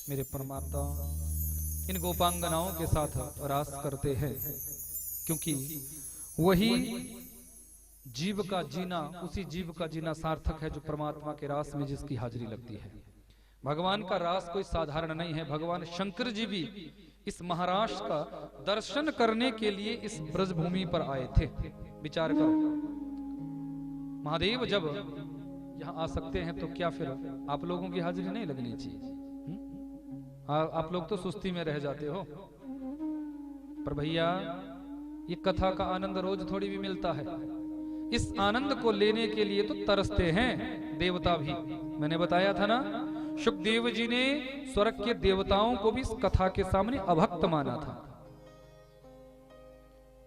मेरे परमात्मा इन गोपांगनाओं के साथ रास करते हैं, क्योंकि वही जीव का जीना, उसी जीव का जीना सार्थक है जो परमात्मा के रास में जिसकी हाजिरी लगती है। भगवान का रास कोई साधारण नहीं है। भगवान शंकर जी भी इस महाराष्ट्र का दर्शन करने के लिए इस ब्रजभूमि पर आए थे। विचार करो, महादेव जब यहाँ आ सकते हैं तो क्या फिर आप लोगों की हाजिरी नहीं लगनी चाहिए? आप लोग तो सुस्ती में रह जाते हो, पर भैया ये कथा का आनंद रोज थोड़ी भी मिलता है। इस आनंद को लेने के लिए तो तरसते हैं देवता भी। मैंने बताया था ना, शुकदेव जी ने स्वर्ग के देवताओं को भी इस कथा के सामने अभक्त माना था।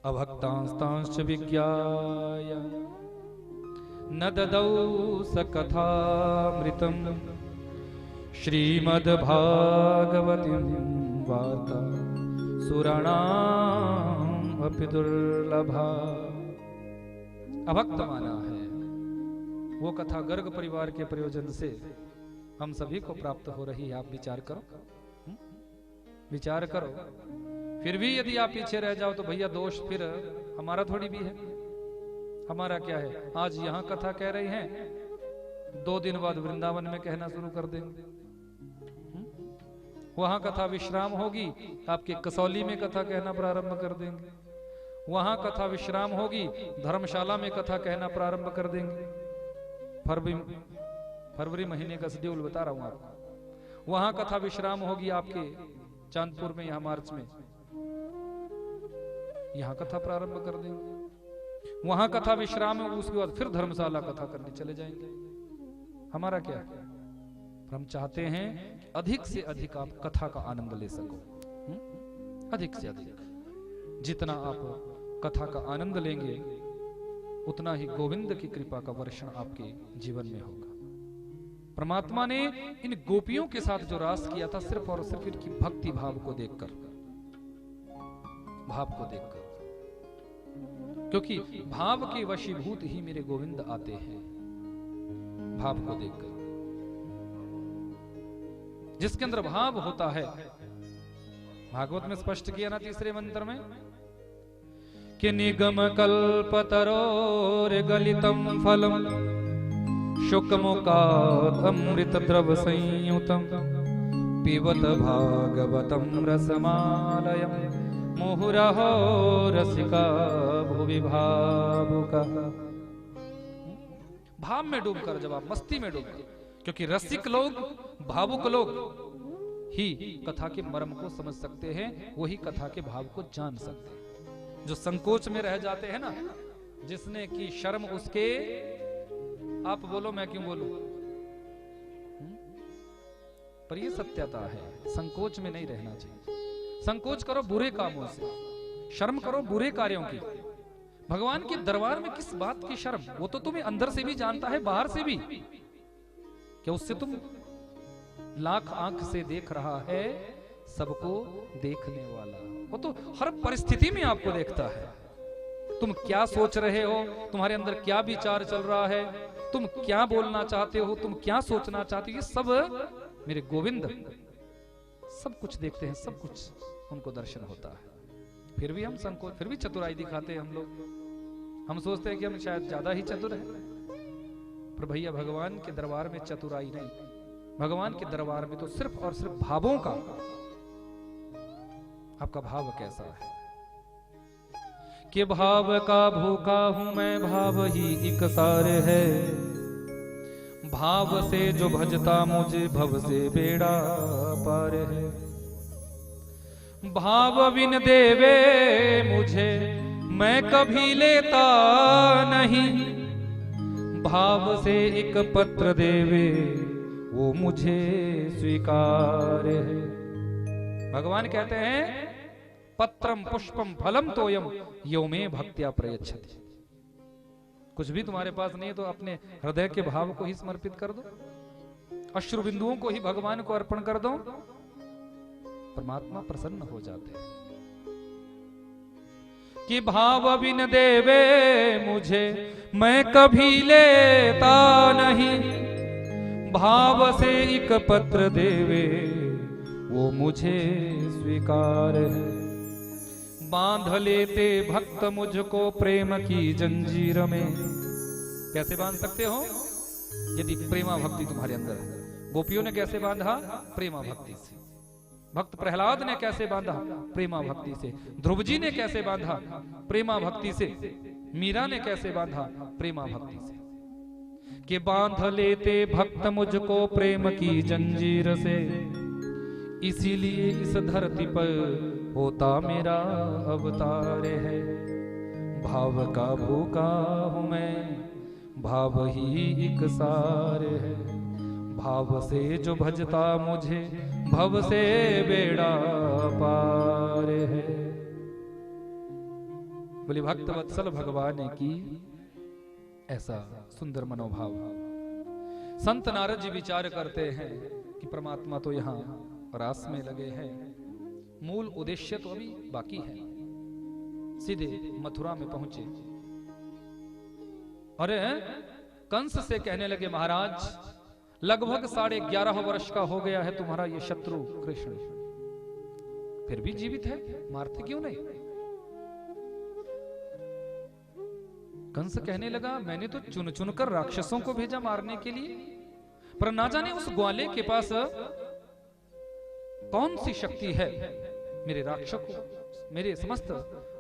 अभक्तांस्तांश्च विज्ञाय न ददौ स कथामृतम् श्रीमद्भागवतीं वार्ता सुराणाम् अपि दुर्लभा। अभक्त माना है। वो कथा गर्ग परिवार के प्रयोजन से हम सभी को प्राप्त हो रही है। आप विचार करो, विचार करो। फिर भी यदि आप पीछे रह जाओ तो भैया दोष फिर हमारा थोड़ी भी है। हमारा क्या है? आज यहां कथा कह रहे हैं, 2 दिन बाद वृंदावन में कहना शुरू कर देंगे। वहां कथा विश्राम होगी, आपके कसौली में कथा कहना प्रारंभ कर देंगे। वहां कथा विश्राम होगी, धर्मशाला में कथा कहना प्रारंभ कर देंगे। फरवरी महीने का शेड्यूल बता रहा हूं आपको। वहां कथा विश्राम होगी आपके चांदपुर में, यहां मार्च में यहां कथा प्रारंभ कर देंगे। वहां कथा विश्राम है, उसके बाद फिर धर्मशाला कथा करने चले जाएंगे। हमारा क्या है? हम चाहते हैं कि अधिक से अधिक आप कथा का आनंद ले सको। अधिक से अधिक जितना आप कथा का आनंद लेंगे उतना ही गोविंद की कृपा का वर्षण आपके जीवन में होगा। परमात्मा ने इन गोपियों के साथ जो रास किया था, सिर्फ और सिर्फ इनकी भक्ति भाव को देखकर, भाव को देखकर, क्योंकि भाव के वशीभूत ही मेरे गोविंद आते हैं। भाव को देखकर, जिसके अंदर भाव होता है, भागवत में स्पष्ट किया ना तीसरे मंत्र में कि निगम कल्पतरोर गलितम फलम शुकमुकात् अमृत द्रव संयुतम पिबत भागवतम रसमालयम मुहुरहो रसिका भुवि भावुका। भाव में डूबकर, जब आप मस्ती में डूबकर, क्योंकि रसिक लोग, भावुक लोग ही कथा के मर्म को समझ सकते हैं, वही कथा के भाव को जान सकते हैं। जो संकोच में रह जाते हैं ना, जिसने की शर्म उसके, आप बोलो मैं क्यों बोलूं, पर ये सत्यता है, संकोच में नहीं रहना चाहिए। संकोच करो बुरे कामों से, शर्म करो बुरे कार्यों की। भगवान के दरबार में किस बात की शर्म? वो तो तुम्हें अंदर से भी जानता है, बाहर से भी। क्या उससे तुम लाख आंख से देख रहा है, सबको देखने वाला। वो तो हर परिस्थिति में आपको देखता है। तुम क्या सोच रहे हो, तुम्हारे अंदर क्या विचार चल रहा है, तुम क्या बोलना चाहते हो, तुम क्या सोचना चाहते हो, ये सब मेरे गोविंद सब कुछ देखते हैं, सब कुछ उनको दर्शन होता है। फिर भी हम संकोच, फिर भी चतुराई दिखाते हैं हम लोग। हम सोचते हैं कि हम शायद ज्यादा ही चतुर हैं, पर भैया भगवान के दरबार में चतुराई नहीं, भगवान के दरबार में तो सिर्फ और सिर्फ भावों का, आपका भाव कैसा है। कि भाव का भूखा हूं मैं, भाव ही एक सार है, भाव से जो भजता मुझे भव से बेड़ा पार है। भाव बिन देवे मुझे मैं कभी लेता नहीं, भाव से एक पत्र देवे वो मुझे स्वीकार है। भगवान कहते हैं पत्रम पुष्पम फलम तोयम यो में भक्त्या प्रयच्छति। कुछ भी तुम्हारे पास नहीं है तो अपने हृदय के भाव को ही समर्पित कर दो, अश्रु बिंदुओं को ही भगवान को अर्पण कर दो, परमात्मा प्रसन्न हो जाते हैं। कि भाव बिन देवे मुझे मैं कभी लेता नहीं, भाव से एक पत्र देवे वो मुझे स्वीकार है। बांध लेते भक्त मुझको प्रेम की जंजीर में। कैसे बांध सकते हो? यदि प्रेमा भक्ति तुम्हारे अंदर है। गोपियों ने कैसे बांधा? प्रेमा भक्ति से। भक्त प्रहलाद ने कैसे बांधा? प्रेमा भक्ति से। ध्रुव जी ने कैसे बांधा? प्रेमा भक्ति से। मीरा ने कैसे बांधा? प्रेमा भक्ति से। कि बांध लेते भक्त मुझको प्रेम की जंजीर से, इसीलिए इस धरती पर होता मेरा अवतार है। भाव का भूखा हूं मैं, भाव ही एक सार है। भाव से जो भजता मुझे, भव से बेड़ा पार है। बोले भक्त वत्सल भगवान की ऐसा सुंदर मनोभाव। संत नारद जी विचार करते हैं कि परमात्मा तो यहाँ रास में लगे हैं, मूल उद्देश्य तो अभी बाकी है। सीधे मथुरा में पहुंचे और कंस से कहने लगे, महाराज लगभग 11.5 वर्ष का हो गया है तुम्हारा ये शत्रु कृष्ण, फिर भी जीवित है, मारते क्यों नहीं? कंस कहने लगा, मैंने तो चुन चुन कर राक्षसों को भेजा मारने के लिए, पर ना जाने उस ग्वाले के पास कौन सी शक्ति है, मेरे राक्षस को, मेरे समस्त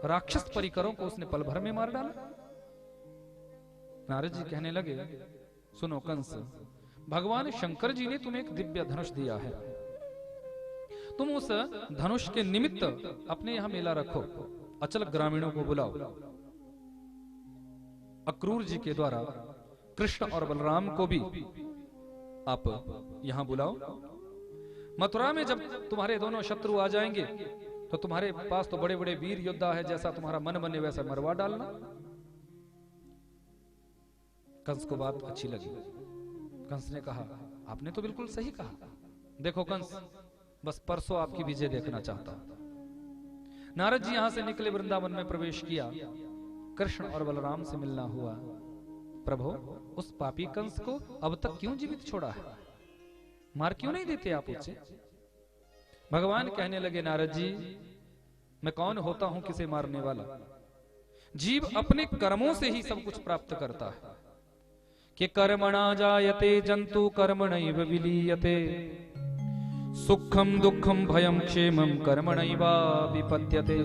राक्षस परिकरों को उसने पल भर में मार डाला। नारद जी कहने लगे, सुनो कंस, भगवान शंकर जी ने तुम्हें एक दिव्य धनुष दिया है, तुम उस धनुष के निमित्त अपने यहां मेला रखो, अचल ग्रामीणों को बुलाओ। अक्रूर जी के द्वारा कृष्ण और बलराम को भी आप यहां बुलाओ। मथुरा में जब तुम्हारे दोनों शत्रु आ जाएंगे तो तुम्हारे पास तो बड़े बड़े वीर योद्धा है, जैसा तुम्हारा मन बने वैसा मरवा डालना। कंस को बात अच्छी लगी। कंस ने कहा, आपने तो बिल्कुल सही कहा। देखो कंस, बस परसों आपकी विजय देखना चाहता हूं। नारद जी यहां से निकले, वृंदावन में प्रवेश किया, कृष्ण और बलराम से मिलना हुआ। प्रभु, उस पापी कंस को अब तक क्यों जीवित छोड़ा है? मार क्यों नहीं देते आप उसे? भगवान कहने लगे, नारद जी, मैं कौन होता हूं किसे मारने वाला? जीव अपने कर्मों से ही सब कुछ प्राप्त करता है। कि कर्मणा जायते जंतु कर्मणैव विलीयते, सुखम दुखम भयम क्षेमम कर्मणैवा विपद्यते।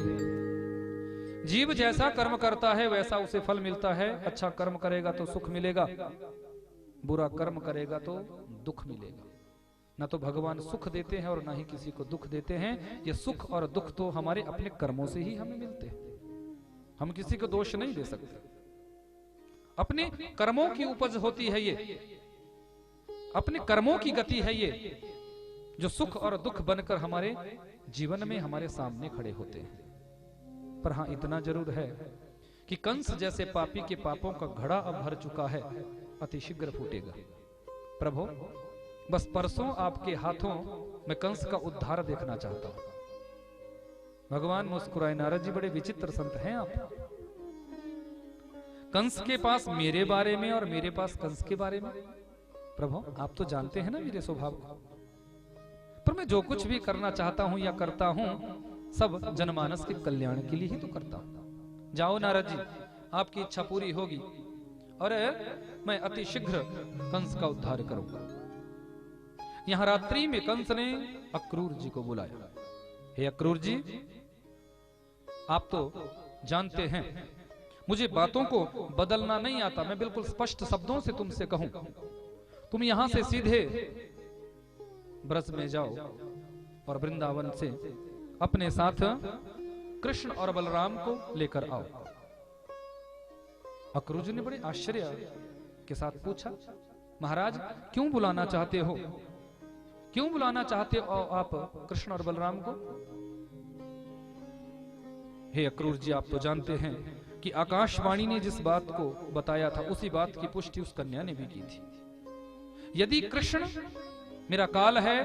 जीव जैसा कर्म करता है वैसा उसे फल मिलता है। अच्छा कर्म करेगा तो सुख मिलेगा, बुरा कर्म करेगा तो दुख मिलेगा। ना तो भगवान सुख देते हैं और ना ही किसी को दुख देते हैं। ये सुख और दुख तो हमारे अपने कर्मों से ही हमें मिलते हैं। हम किसी को दोष नहीं दे सकते, अपने कर्मों की उपज होती है ये, अपने कर्मों की गति है ये, जो सुख और दुख बनकर हमारे जीवन में हमारे सामने खड़े होते हैं। पर हाँ, इतना जरूर है कि कंस जैसे पापी के पापों का घड़ा अब भर चुका है, अति शीघ्र फूटेगा। प्रभु, बस परसों आपके हाथों मैं कंस का उद्धार देखना चाहता हूं। भगवान मुस्कुराए, नारद जी बड़े विचित्र संत हैं आप। कंस के पास मेरे बारे में और मेरे पास कंस के बारे में। प्रभु, आप तो जानते हैं ना मेरे स्वभाव को, पर मैं जो कुछ भी करना चाहता हूं या करता हूं सब जनमानस के कल्याण के लिए ही तो करता हूं। जाओ नारद जी, आपकी इच्छा पूरी होगी और मैं अति शीघ्र कंस का उद्धार करूंगा। यहां रात्रि में कंस ने अक्रूर जी को बुलाया। हे अक्रूर जी, आप तो जानते हैं मुझे बातों को बदलना नहीं आता। मैं बिल्कुल स्पष्ट शब्दों से तुमसे कहूं, तुम यहां से सीधे ब्रज में जाओ और वृंदावन से अपने साथ कृष्ण और बलराम को लेकर आओ। अक्रूर जी ने बड़े आश्चर्य के साथ पूछा, महाराज क्यों बुलाना चाहते हो? क्यों बुलाना चाहते हो आप कृष्ण और बलराम को? हे अक्रूर जी, आप तो जानते हैं कि आकाशवाणी ने जिस बात को बताया था उसी बात की पुष्टि उस कन्या ने भी की थी। यदि कृष्ण मेरा काल है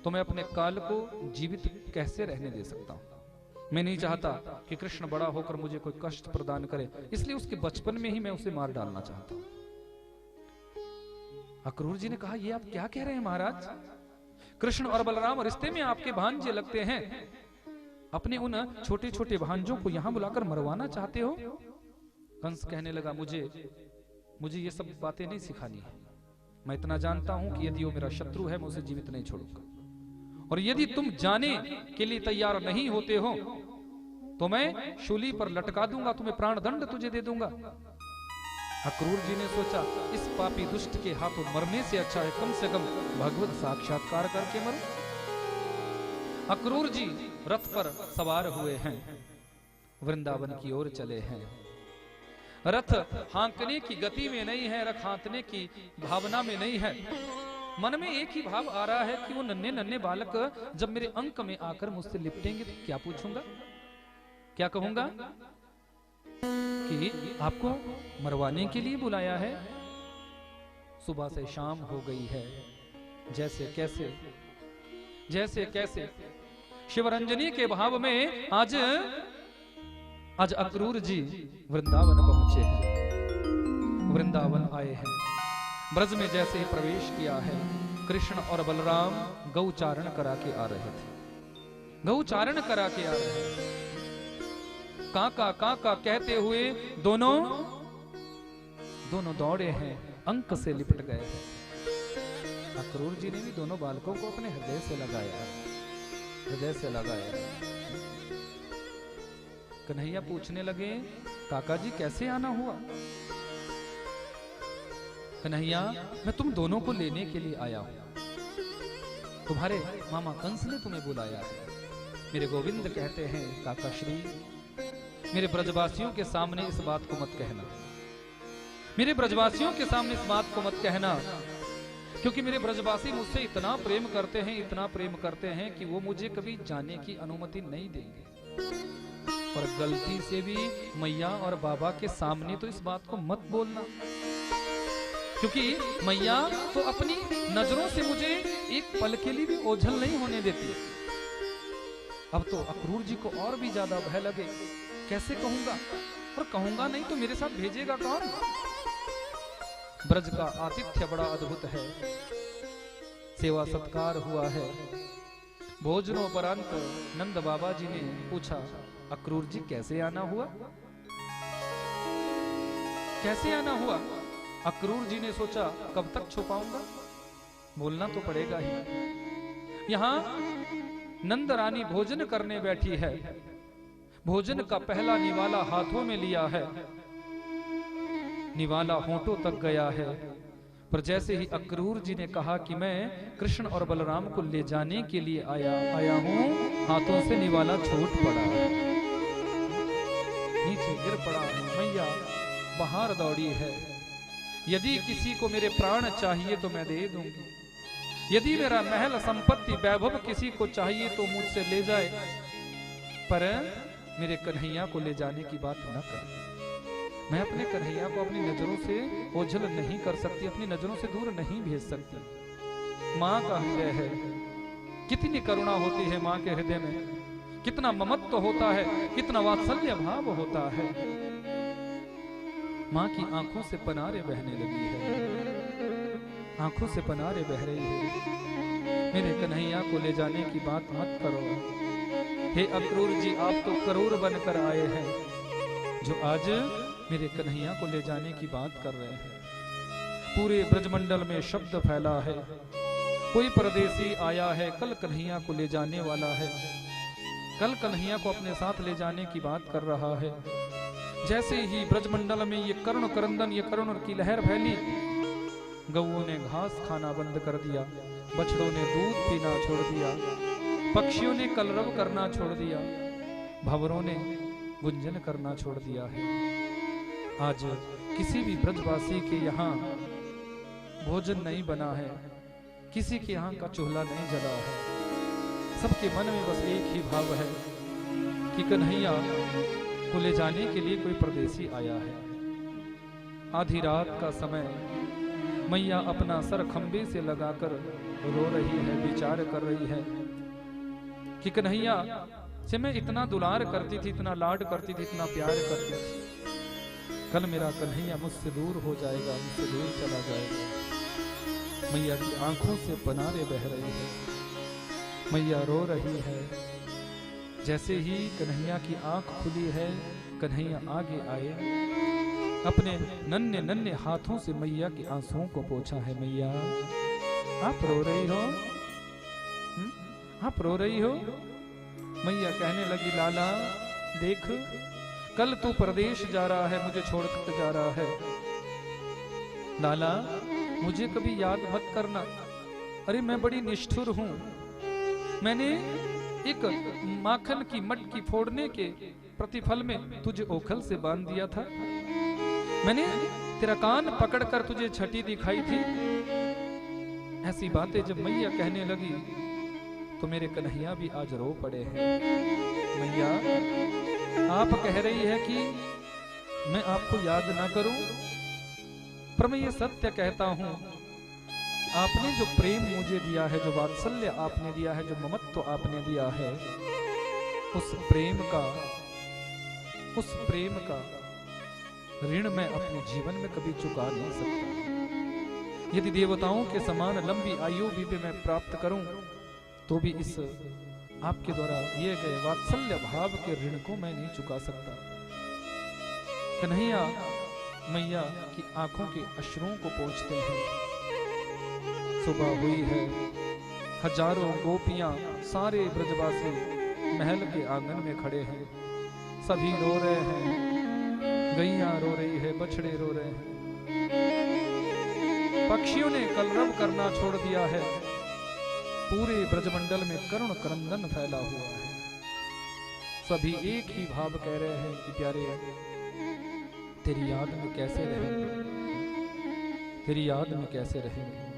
तो मैं अपने काल को जीवित कैसे रहने दे सकता हूं? मैं नहीं चाहता कि कृष्ण बड़ा होकर मुझे कोई कष्ट प्रदान करे, इसलिए उसके बचपन में ही मैं उसे मार डालना चाहता हूं। अक्रूर जी ने कहा, ये आप क्या कह रहे हैं महाराज? कृष्ण और बलराम रिश्ते में आपके भांजे लगते हैं, अपने उन छोटे छोटे भांजों को यहां बुलाकर मरवाना चाहते हो। कंस कहने लगा, मुझे ये सब बातें नहीं सिखानी है। मैं इतना जानता हूं कि यदि वो मेरा शत्रु है मैं उसे जीवित नहीं छोड़ूंगा, और यदि तुम जाने के लिए तैयार नहीं होते हो तो मैं शूली पर लटका दूंगा, तुम्हें प्राण दंड तुझे दे दूंगा। अक्रूर जी ने सोचा, इस पापी दुष्ट के हाथों मरने से अच्छा है कम से कम भगवत साक्षात्कार करके मरूं। अक्रूर जी रथ पर सवार हुए हैं, वृंदावन की ओर चले हैं। रथ हाँकने की गति में नहीं है, रथ हाँकने की भावना में नहीं है। मन में एक ही भाव आ रहा है कि वो नन्हे नन्हे बालक जब मेरे अंक में आकर मुझसे लिपटेंगे तो क्या पूछूंगा, क्या कहूंगा कि आपको मरवाने के लिए बुलाया है। सुबह से शाम हो गई है, जैसे कैसे शिवरंजनी के भाव में आज अक्रूर जी वृंदावन पहुंचे हैं, वृंदावन आए हैं। ब्रज में जैसे ही प्रवेश किया है, कृष्ण और बलराम गौचारण करा के आ रहे थे, गौचारण करा के आ रहे हैं। काका काका कहते हुए दोनों दौड़े हैं, अंक से लिपट गए हैं। अक्रूर जी ने भी दोनों बालकों को अपने हृदय से लगाया। कन्हैया पूछने लगे, काका जी कैसे आना हुआ? कन्हैया, मैं तुम दोनों को लेने के लिए आया हूं, तुम्हारे मामा कंस ने तुम्हें बुलाया है। मेरे गोविंद कहते हैं, काका श्री, मेरे ब्रजवासियों के सामने इस बात को मत कहना, मेरे ब्रजवासियों के सामने इस बात को मत कहना, क्योंकि मेरे ब्रजवासी मुझसे इतना प्रेम करते हैं कि वो मुझे कभी जाने की अनुमति नहीं देंगे। और गलती से भी मैया और बाबा के सामने तो इस बात को मत बोलना, क्योंकि मैया तो अपनी नजरों से मुझे एक पल के लिए भी ओझल नहीं होने देती। अब तो अक्रूर जी को और भी ज्यादा भय लगे, कैसे कहूंगा, और कहूंगा नहीं तो मेरे साथ भेजेगा कौन? ब्रज का आतिथ्य बड़ा अद्भुत है, सेवा सत्कार हुआ है। भोजनोपरांत नंद बाबा जी ने पूछा, अक्रूर जी कैसे आना हुआ, कैसे आना हुआ? अक्रूर जी ने सोचा, कब तक छुपाऊंगा, बोलना तो पड़ेगा ही। यहां नंद रानी भोजन करने बैठी है, भोजन का पहला निवाला हाथों में लिया है, निवाला होंठों तक गया है, पर जैसे ही अक्रूर जी ने कहा कि मैं कृष्ण और बलराम को ले जाने के लिए आया हूं, हाथों से निवाला छूट पड़ा, नीचे गिर पड़ा। मैया बाहर दौड़ी है, यदि किसी को मेरे प्राण चाहिए तो मैं दे दूंगी, यदि मेरा महल संपत्ति वैभव किसी को चाहिए तो मुझसे ले जाए, पर मेरे कन्हैया को ले जाने की बात न कर। मैं अपने कन्हैया को अपनी नजरों से ओझल नहीं कर सकती, अपनी नजरों से दूर नहीं भेज सकती। माँ का हृदय है, कितनी करुणा होती है माँ के हृदय में, कितना ममत्व होता है, कितना वात्सल्य भाव होता है। माँ की आंखों से पनारे बहने लगी है, आंखों से पनारे बह रही है। मेरे कन्हैया को ले जाने की बात मत करो। हे अक्रूर जी, आप तो करूर बनकर आए हैं, जो आज मेरे कन्हैया को ले जाने की बात कर रहे हैं। पूरे ब्रजमंडल में शब्द फैला है, कोई परदेसी आया है, कल कन्हैया को ले जाने वाला है, कल कन्हैया को अपने साथ ले जाने की बात कर रहा है। जैसे ही ब्रजमंडल में ये करुण करंदन, ये करुण की लहर फैली, गऊओं ने घास खाना बंद कर दिया, बछड़ों ने दूध पीना छोड़ दिया, पक्षियों ने कलरव करना छोड़ दिया, भंवरों ने गुंजन करना छोड़ दिया है। आज किसी भी ब्रजवासी के यहाँ भोजन नहीं बना है, किसी के यहाँ का चूल्हा नहीं जला है, सबके मन में बस एक ही भाव है कि कन्हैया को ले जाने के लिए कोई परदेसी आया है। आधी रात का समय, मैया अपना सर खंबे से लगाकर रो रही है, विचार कर रही है कि कन्हैया से मैं इतना दुलार करती थी, इतना लाड करती थी, इतना प्यार करती थी, कल मेरा कन्हैया मुझसे दूर हो जाएगा, मुझसे दूर चला जाएगा। मैया की आंखों से पनारे बह रही है। मैया रो रही है। जैसे ही कन्हैया की आंख खुली है, कन्हैया आगे आए, अपने नन्हे नन्हे हाथों से मैया के आंसुओं को पोंछा है। मैया आप रो रही हो? आप रो रही हो? मैया कहने लगी, लाला देख, कल तू परदेश जा रहा है, मुझे छोड़कर जा रहा है। लाला मुझे कभी याद मत करना। अरे मैं बड़ी निष्ठुर हूं। मैंने एक माखन की मटकी फोड़ने के प्रतिफल में तुझे ओखल से बांध दिया था। मैंने तेरा कान पकड़कर तुझे छठी दिखाई थी। ऐसी बातें जब मैया कहने लगी तो मेरे कन्हैया भी आज रो पड़े हैं। मैया आप कह रही है कि मैं आपको याद ना करूं, पर मैं ये सत्य कहता हूं, आपने जो प्रेम मुझे दिया है, जो वात्सल्य आपने दिया है, जो ममत्व आपने दिया है, उस प्रेम का ऋण मैं अपने जीवन में कभी चुका नहीं सकता। यदि देवताओं के समान लंबी आयु भी मैं प्राप्त करूं तो भी इस आपके द्वारा दिए गए वात्सल्य भाव के ऋण को मैं नहीं चुका सकता। कन्हैया मैया की आंखों के अश्रुओं को पोंछते हैं। सुबह हुई है, हजारों गोपियां, सारे ब्रजवासी महल के आंगन में खड़े हैं। सभी रो रहे हैं, गैया रो रही है, बछड़े रो रहे हैं, पक्षियों ने कलरव करना छोड़ दिया है। पूरे ब्रजमंडल में करुण क्रंदन फैला हुआ है। सभी एक ही भाव कह रहे हैं कि प्यारे तेरी याद में कैसे रहेंगे, तेरी याद में कैसे रहेंगे।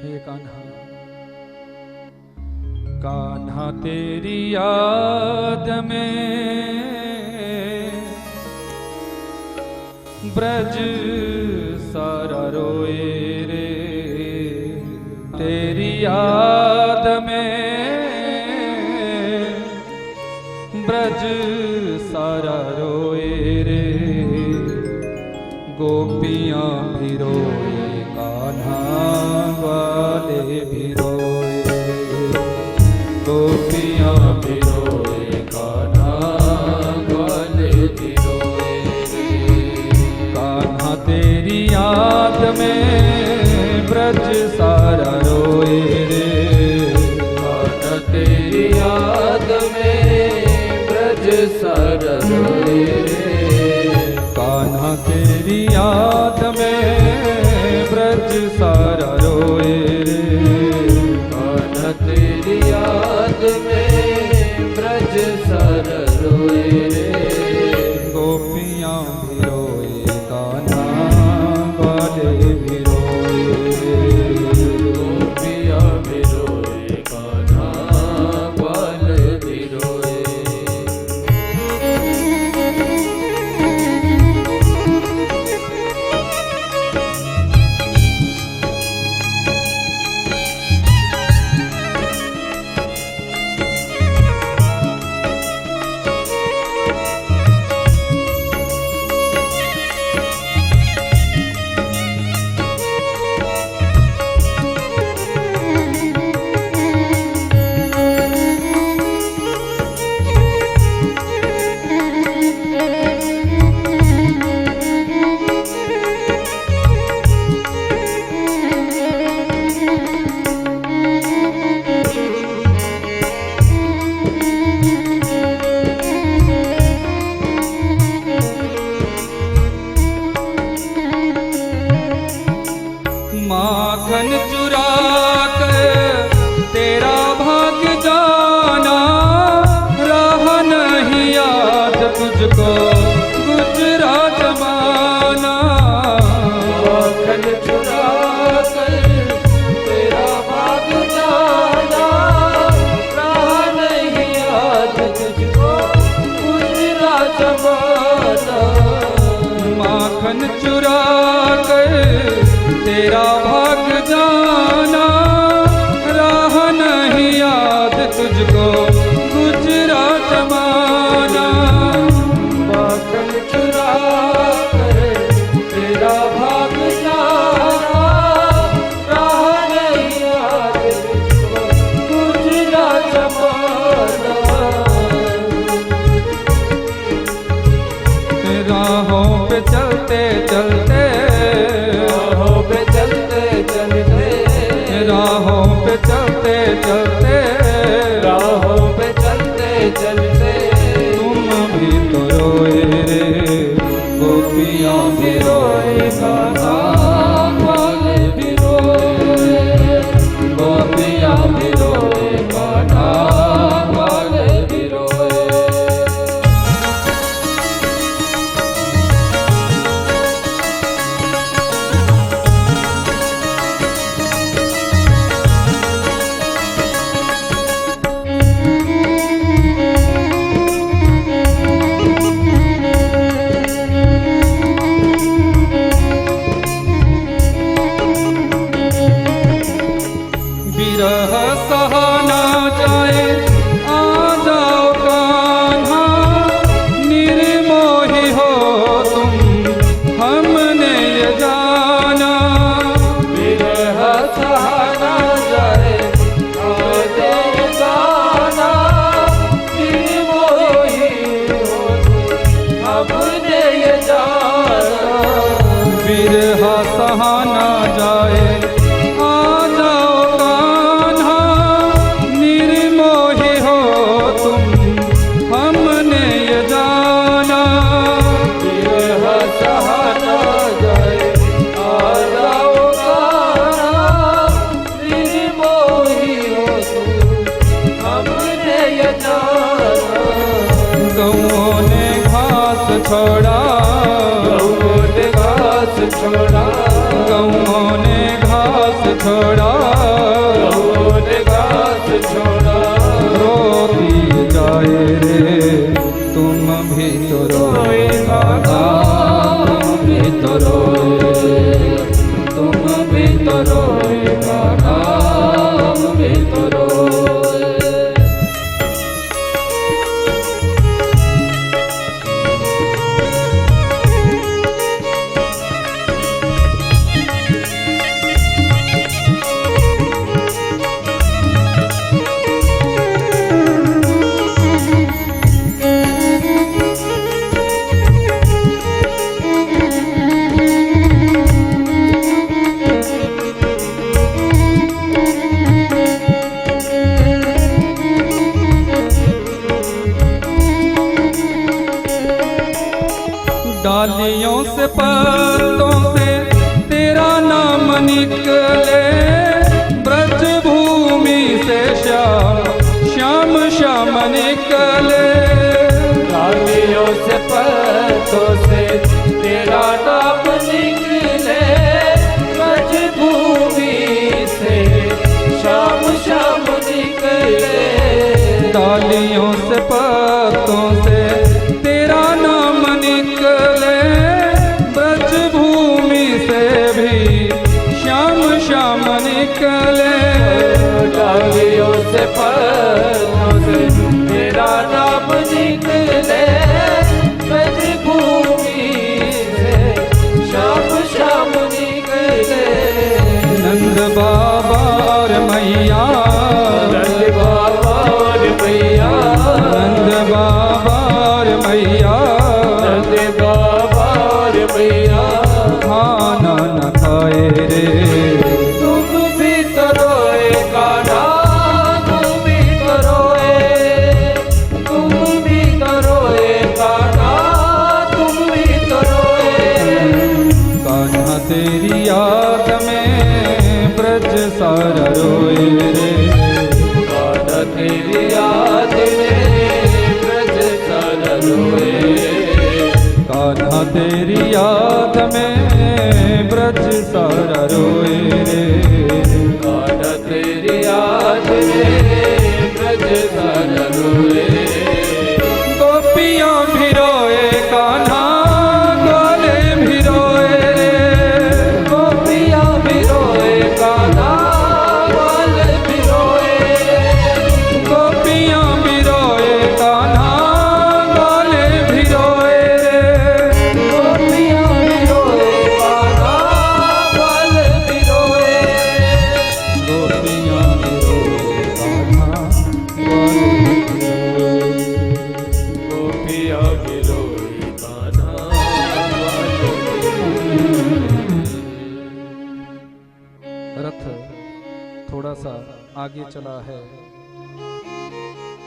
हे कान्हा, कान्हा तेरी याद में ब्रज सारा रोए रे, तेरी याद में ब्रज सारा रोए रे, गोपियां भी रोए, कान्हा वाले भी रोए, गोपियां भी रोए, कान्हा वाले भी रोए। कान्हा तेरी याद में ब्रज सारा रोए रे, कान्हा तेरी याद में ब्रज सारा रोए रे, कान्हा तेरी याद में ब्रज सारा रोए रे, कान्हा तेरी याद में ब्रज सारा रोए रे, गोपियां भी रोए, कान्हा वाले भी रोए, गोपियां भी रोए, कान्हा वाले भी रोए। माखन चुरा कर तेरा भाग जाना, रहा नहीं याद तुझको गुजरात जमाना। माखन चुरा कर तेरा भाग जाना, रहा नहीं याद तुझको गुजरात जमाना। माखन चुरा कर तेरा भाग जाना, राहों पे चलते चलते, राहों पे चलते चलते तुम भी तो रोए रे, गोपियाँ भी रोए, कान्हा वाले भी रोए, गोपियाँ भी रोए, कान्हा वाले भी रोए। विरह सहा ना जाए, आ जाओ कान्हा, निर्मोही हो तुम, हमने ये जाना। विरह सहा ना जाए, आ जाओ कान्हा, निर्मोही हो तुम, हमने ये जाना। विरह सहा ना जाए, आ जाओ कान्हा, निर्मोही हो तुम, हमने ये जाना। विरह सहा ना जाए, आ जाओ कान्हा, निर्मोही हो तुम, हमने ये जाना। गौओं ने घास छोड़ा, गौओं ने घास छोड़ा, गौओं ने घास छोड़ा, गौओं ने घास छोड़ा। रोती जाए रे, तुम भी तो रोए कान्हा, तुम भी तो रोए, तुम भी तो रोए कान्हा, तुम भी तो रोए। डालियों से पत्तों से तेरा नाम निकले, ब्रज भूमि से श्याम श्याम श्याम निकले। डालियों से पत्तों से तेरा नाम निकले, ब्रज भूमि से श्याम श्याम निकले। डालियों से पत्तों से तेरा नाम निकले, ब्रज भूमि से भी श्याम श्याम निकले। डालियों से पत्तों से तेरा नाम निकले, ब्रज भूमि से श्याम श्याम निकले। नंद बाबा और मैया, नंद बाबा और मैया, नंद बाबा और मैया, नंद बाबा और मैया, खाना न खाए रे, तुम भी तो रोए कान्हा, तुम भी तो रोए, तुम भी तो रोए कान्हा, तुम भी तो रोए। कान्हा तेरी याद में ब्रज सारा रोए रे, कान्हा तेरी याद में ब्रज सारा रोए, कान्हा तेरी याद में ब्रज सारा रोए रे। कान्हा तेरी याद में ब्रज सारा रोए। गोपियाँ भी रोए कान्हा, ग्वाले भी रोए रे, गोपियाँ भी रोए कान्हा, ग्वाले भी रोए, गोपियाँ भी रोए कान्हा, ग्वाले भी रोए रे, गोपियाँ भी रोए कान्हा, ग्वाले भी रोए, गोपियाँ भी रोए कान्हा, ग्वाले भी रोए। गोपियाँ भी रोए कान्हा, ग्वाले भी रोए। रथ थोड़ा सा आगे चला है,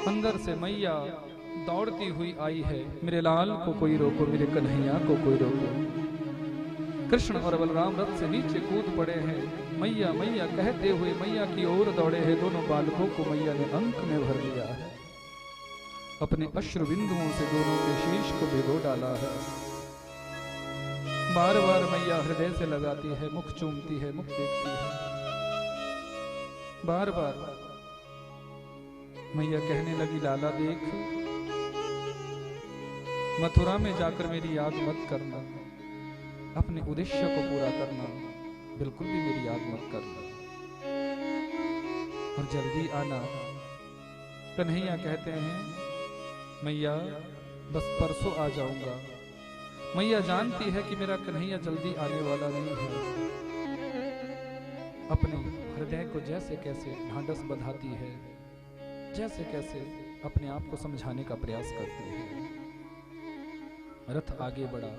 अंदर से मैया दौड़ती हुई आई है, मेरे लाल को कोई रोको, मेरे कन्हैया को कोई रोको। कृष्ण और बलराम रथ से नीचे कूद पड़े हैं, मैया मैया कहते हुए मैया की ओर दौड़े हैं। दोनों बालकों को मैया ने अंक में भर लिया है, अपने अश्रु बिंदुओं से दोनों के शीश को भिगो डाला है। बार बार मैया हृदय से लगाती है, मुख चूमती है, मुख देखती है। बार बार मैया कहने लगी, लाला देख, मथुरा में जाकर मेरी याद मत करना, अपने उद्देश्य को पूरा करना, बिल्कुल भी मेरी याद मत करना और जल्दी आना। कन्हैया कहते हैं, मैया बस परसों आ जाऊंगा। मैया जानती है कि मेरा कन्हैया जल्दी आने वाला नहीं है। अपने हृदय को जैसे कैसे ढांढस बंधाती है, जैसे कैसे अपने आप को समझाने का प्रयास करती है। रथ आगे बढ़ा,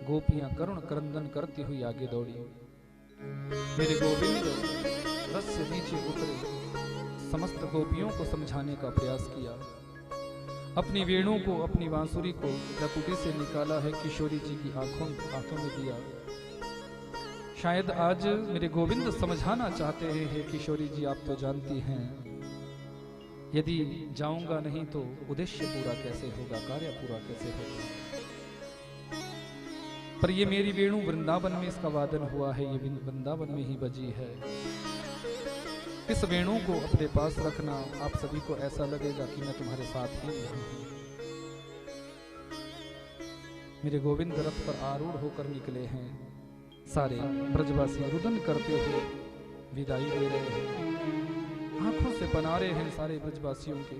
गोपियां करुण क्रंदन करती हुई आगे दौड़ी। मेरे गोविंद रथ से नीचे उतरे, समस्त गोपियों को समझाने का प्रयास किया। अपनी वेणु को, अपनी बांसुरी को लकुटी से निकाला है, किशोरी जी की आंखों में दिया। शायद आज मेरे गोविंद समझाना चाहते हैं, हे किशोरी जी आप तो जानती हैं, यदि जाऊंगा नहीं तो उद्देश्य पूरा कैसे होगा, कार्य पूरा कैसे होगा। पर ये मेरी वेणु वृंदावन में इसका वादन हुआ है, ये वृंदावन में ही बजी है। इस वेणु को अपने पास रखना, आप सभी को ऐसा लगेगा कि मैं तुम्हारे साथ ही हूं। मेरे गोविंद रथ पर आरूढ़ होकर निकले हैं। सारे ब्रजवासी रुदन करते हुए विदाई दे रहे हैं, आंखों से पनारे हैं सारे ब्रजवासियों के।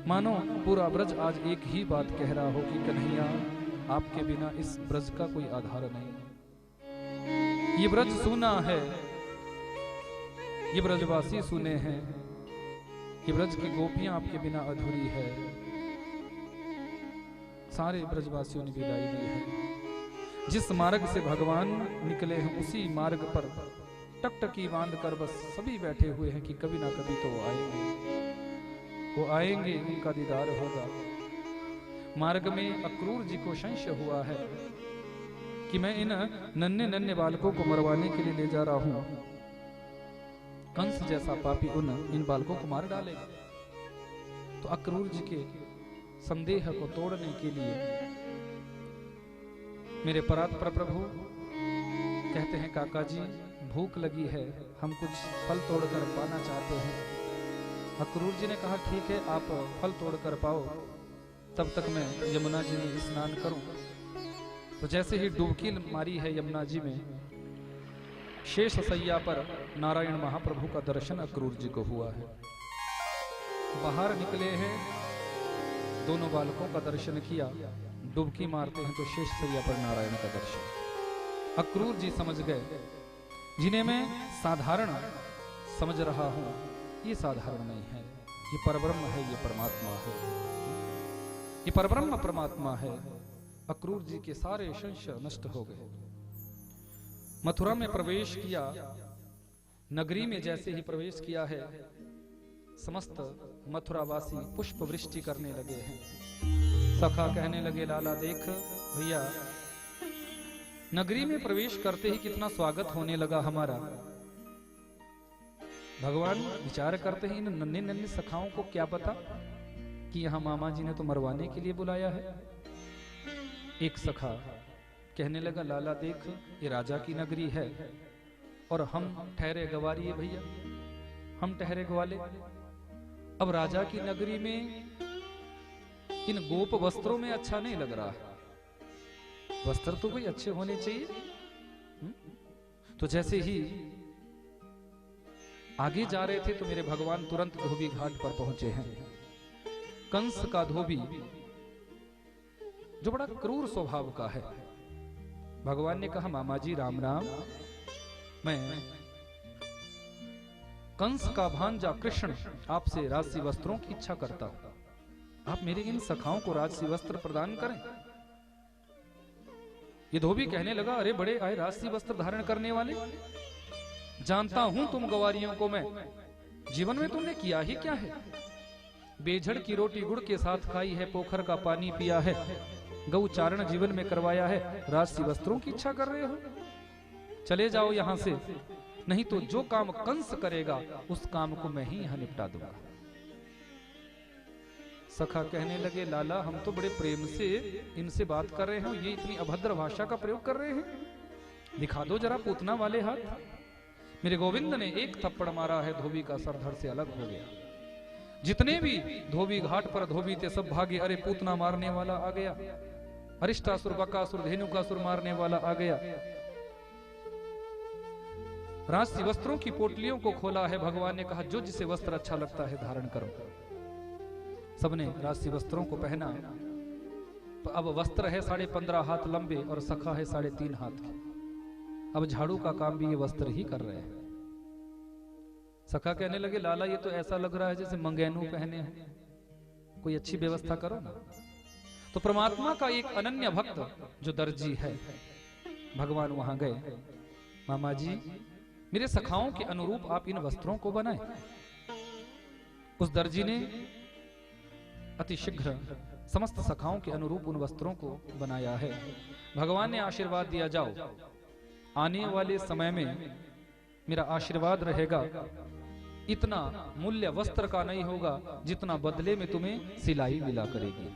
मानो पूरा ब्रज आज एक ही बात कह रहा हो कि कन्हैया आपके बिना इस ब्रज का कोई आधार नहीं। ये ब्रज सूना है, ये ब्रजवासी सुने हैं, ये ब्रज की गोपियां आपके बिना अधूरी है। सारे ब्रजवासियों ने विदाई दी है। जिस मार्ग से भगवान निकले हैं उसी मार्ग पर टकटकी बांध कर बस सभी बैठे हुए हैं कि कभी ना कभी तो वो आएंगे, उनका दीदार होगा। मार्ग में अक्रूर जी को संशय हुआ है कि मैं इन नन्हे नन्हे बालकों को मरवाने के लिए ले जा रहा हूं, कंस जैसा पापी इन बालकों को मार डालेगा। तो अक्रूर जी के संदेह को तोड़ने के लिए मेरे परात्पर प्रभु कहते हैं, काका जी भूख लगी है, हम कुछ फल तोड़कर पाना चाहते हैं। अक्रूर जी ने कहा, ठीक है आप फल तोड़कर पाओ, तब तक मैं यमुना जी में स्नान करूं। तो जैसे ही डुबकी मारी है यमुना जी में, शेष सैया पर नारायण महाप्रभु का दर्शन अक्रूर जी को हुआ है। बाहर निकले हैं, दोनों बालकों का दर्शन किया, डुबकी मारते हैं तो शेष सैया पर नारायण का दर्शन। अक्रूर जी समझ गए, जिन्हें मैं साधारण समझ रहा हूं ये साधारण नहीं है, ये परब्रह्म है, ये परमात्मा है, ये परब्रह्म परमात्मा है। अक्रूर जी के सारे संशय नष्ट हो गए। मथुरा में प्रवेश किया, नगरी में जैसे ही प्रवेश किया है, समस्त मथुरावासी पुष्प वृष्टि करने लगे हैं। सखा कहने लगे, लाला देख भैया, नगरी में प्रवेश करते ही कितना स्वागत होने लगा हमारा। भगवान विचार करते हैं, इन नन्हे नन्हे सखाओं को क्या पता कि यहां मामा जी ने तो मरवाने के लिए बुलाया है। एक सखा कहने लगा, लाला देख ये राजा की नगरी है और हम ठहरे गवारी है भैया, हम ठहरे ग्वाले। अब राजा की नगरी में इन गोप वस्त्रों में अच्छा नहीं लग रहा है, वस्त्र तो कोई अच्छे होने चाहिए। तो जैसे ही आगे जा रहे थे तो मेरे भगवान तुरंत धोबी घाट पर पहुंचे हैं। कंस का धोबी जो बड़ा क्रूर स्वभाव का है, भगवान ने कहा, मामा जी राम राम, मैं कंस का भांजा कृष्ण आपसे राजसी वस्त्रों की इच्छा करता हूं, आप मेरे इन सखाओं को राजसी वस्त्र प्रदान करें। ये धोबी कहने लगा, अरे बड़े आए राजसी वस्त्र धारण करने वाले, जानता हूं तुम गवारियों को मैं, जीवन में तुमने किया ही क्या है। बेझड़ की रोटी गुड़ के साथ खाई है, पोखर का पानी पिया है, गौ चारण जीवन में करवाया है, राजसी वस्त्रों की इच्छा कर रहे हो। चले जाओ यहां से, नहीं तो जो काम कंस करेगा उस काम को मैं ही यहां निपटा दूंगा। सखा कहने लगे, लाला हम तो बड़े प्रेम से इनसे बात कर रहे हैं, ये इतनी अभद्र भाषा का प्रयोग कर रहे हैं। दिखा दो जरा पूतना वाले हाथ। मेरे गोविंद ने एक थप्पड़ मारा है, धोबी का सर धड़ से अलग हो गया। जितने भी धोबी घाट पर धोबी थे सब भागे। अरे पूतना मारने वाला आ गया, अरिष्टासुर, बकासुर, धेनुकासुर मारने वाला आ गया। राजसी वस्त्रों की पोटलियों को खोला है। भगवान ने कहा जो जिसे वस्त्र अच्छा लगता है धारण करो। सबने राजसी वस्त्रों को पहना। अब वस्त्र है 15.5 हाथ लंबे और सखा है 3.5 हाथ के। अब झाड़ू का काम भी ये वस्त्र ही कर रहे हैं। सखा कहने लगे, लाला ये तो ऐसा लग रहा है जैसे मंगेनू पहने हैं, कोई अच्छी व्यवस्था करो ना। तो परमात्मा का एक अनन्य भक्त जो दर्जी है, भगवान वहां गए। मामा जी मेरे सखाओं के अनुरूप आप इन वस्त्रों को बनाएं। उस दर्जी ने अति शीघ्र समस्त सखाओं के अनुरूप उन वस्त्रों को बनाया है। भगवान ने आशीर्वाद दिया, जाओ आने वाले समय में मेरा आशीर्वाद रहेगा, इतना मूल्य वस्त्र का नहीं होगा जितना बदले में तुम्हें सिलाई मिला करेगी।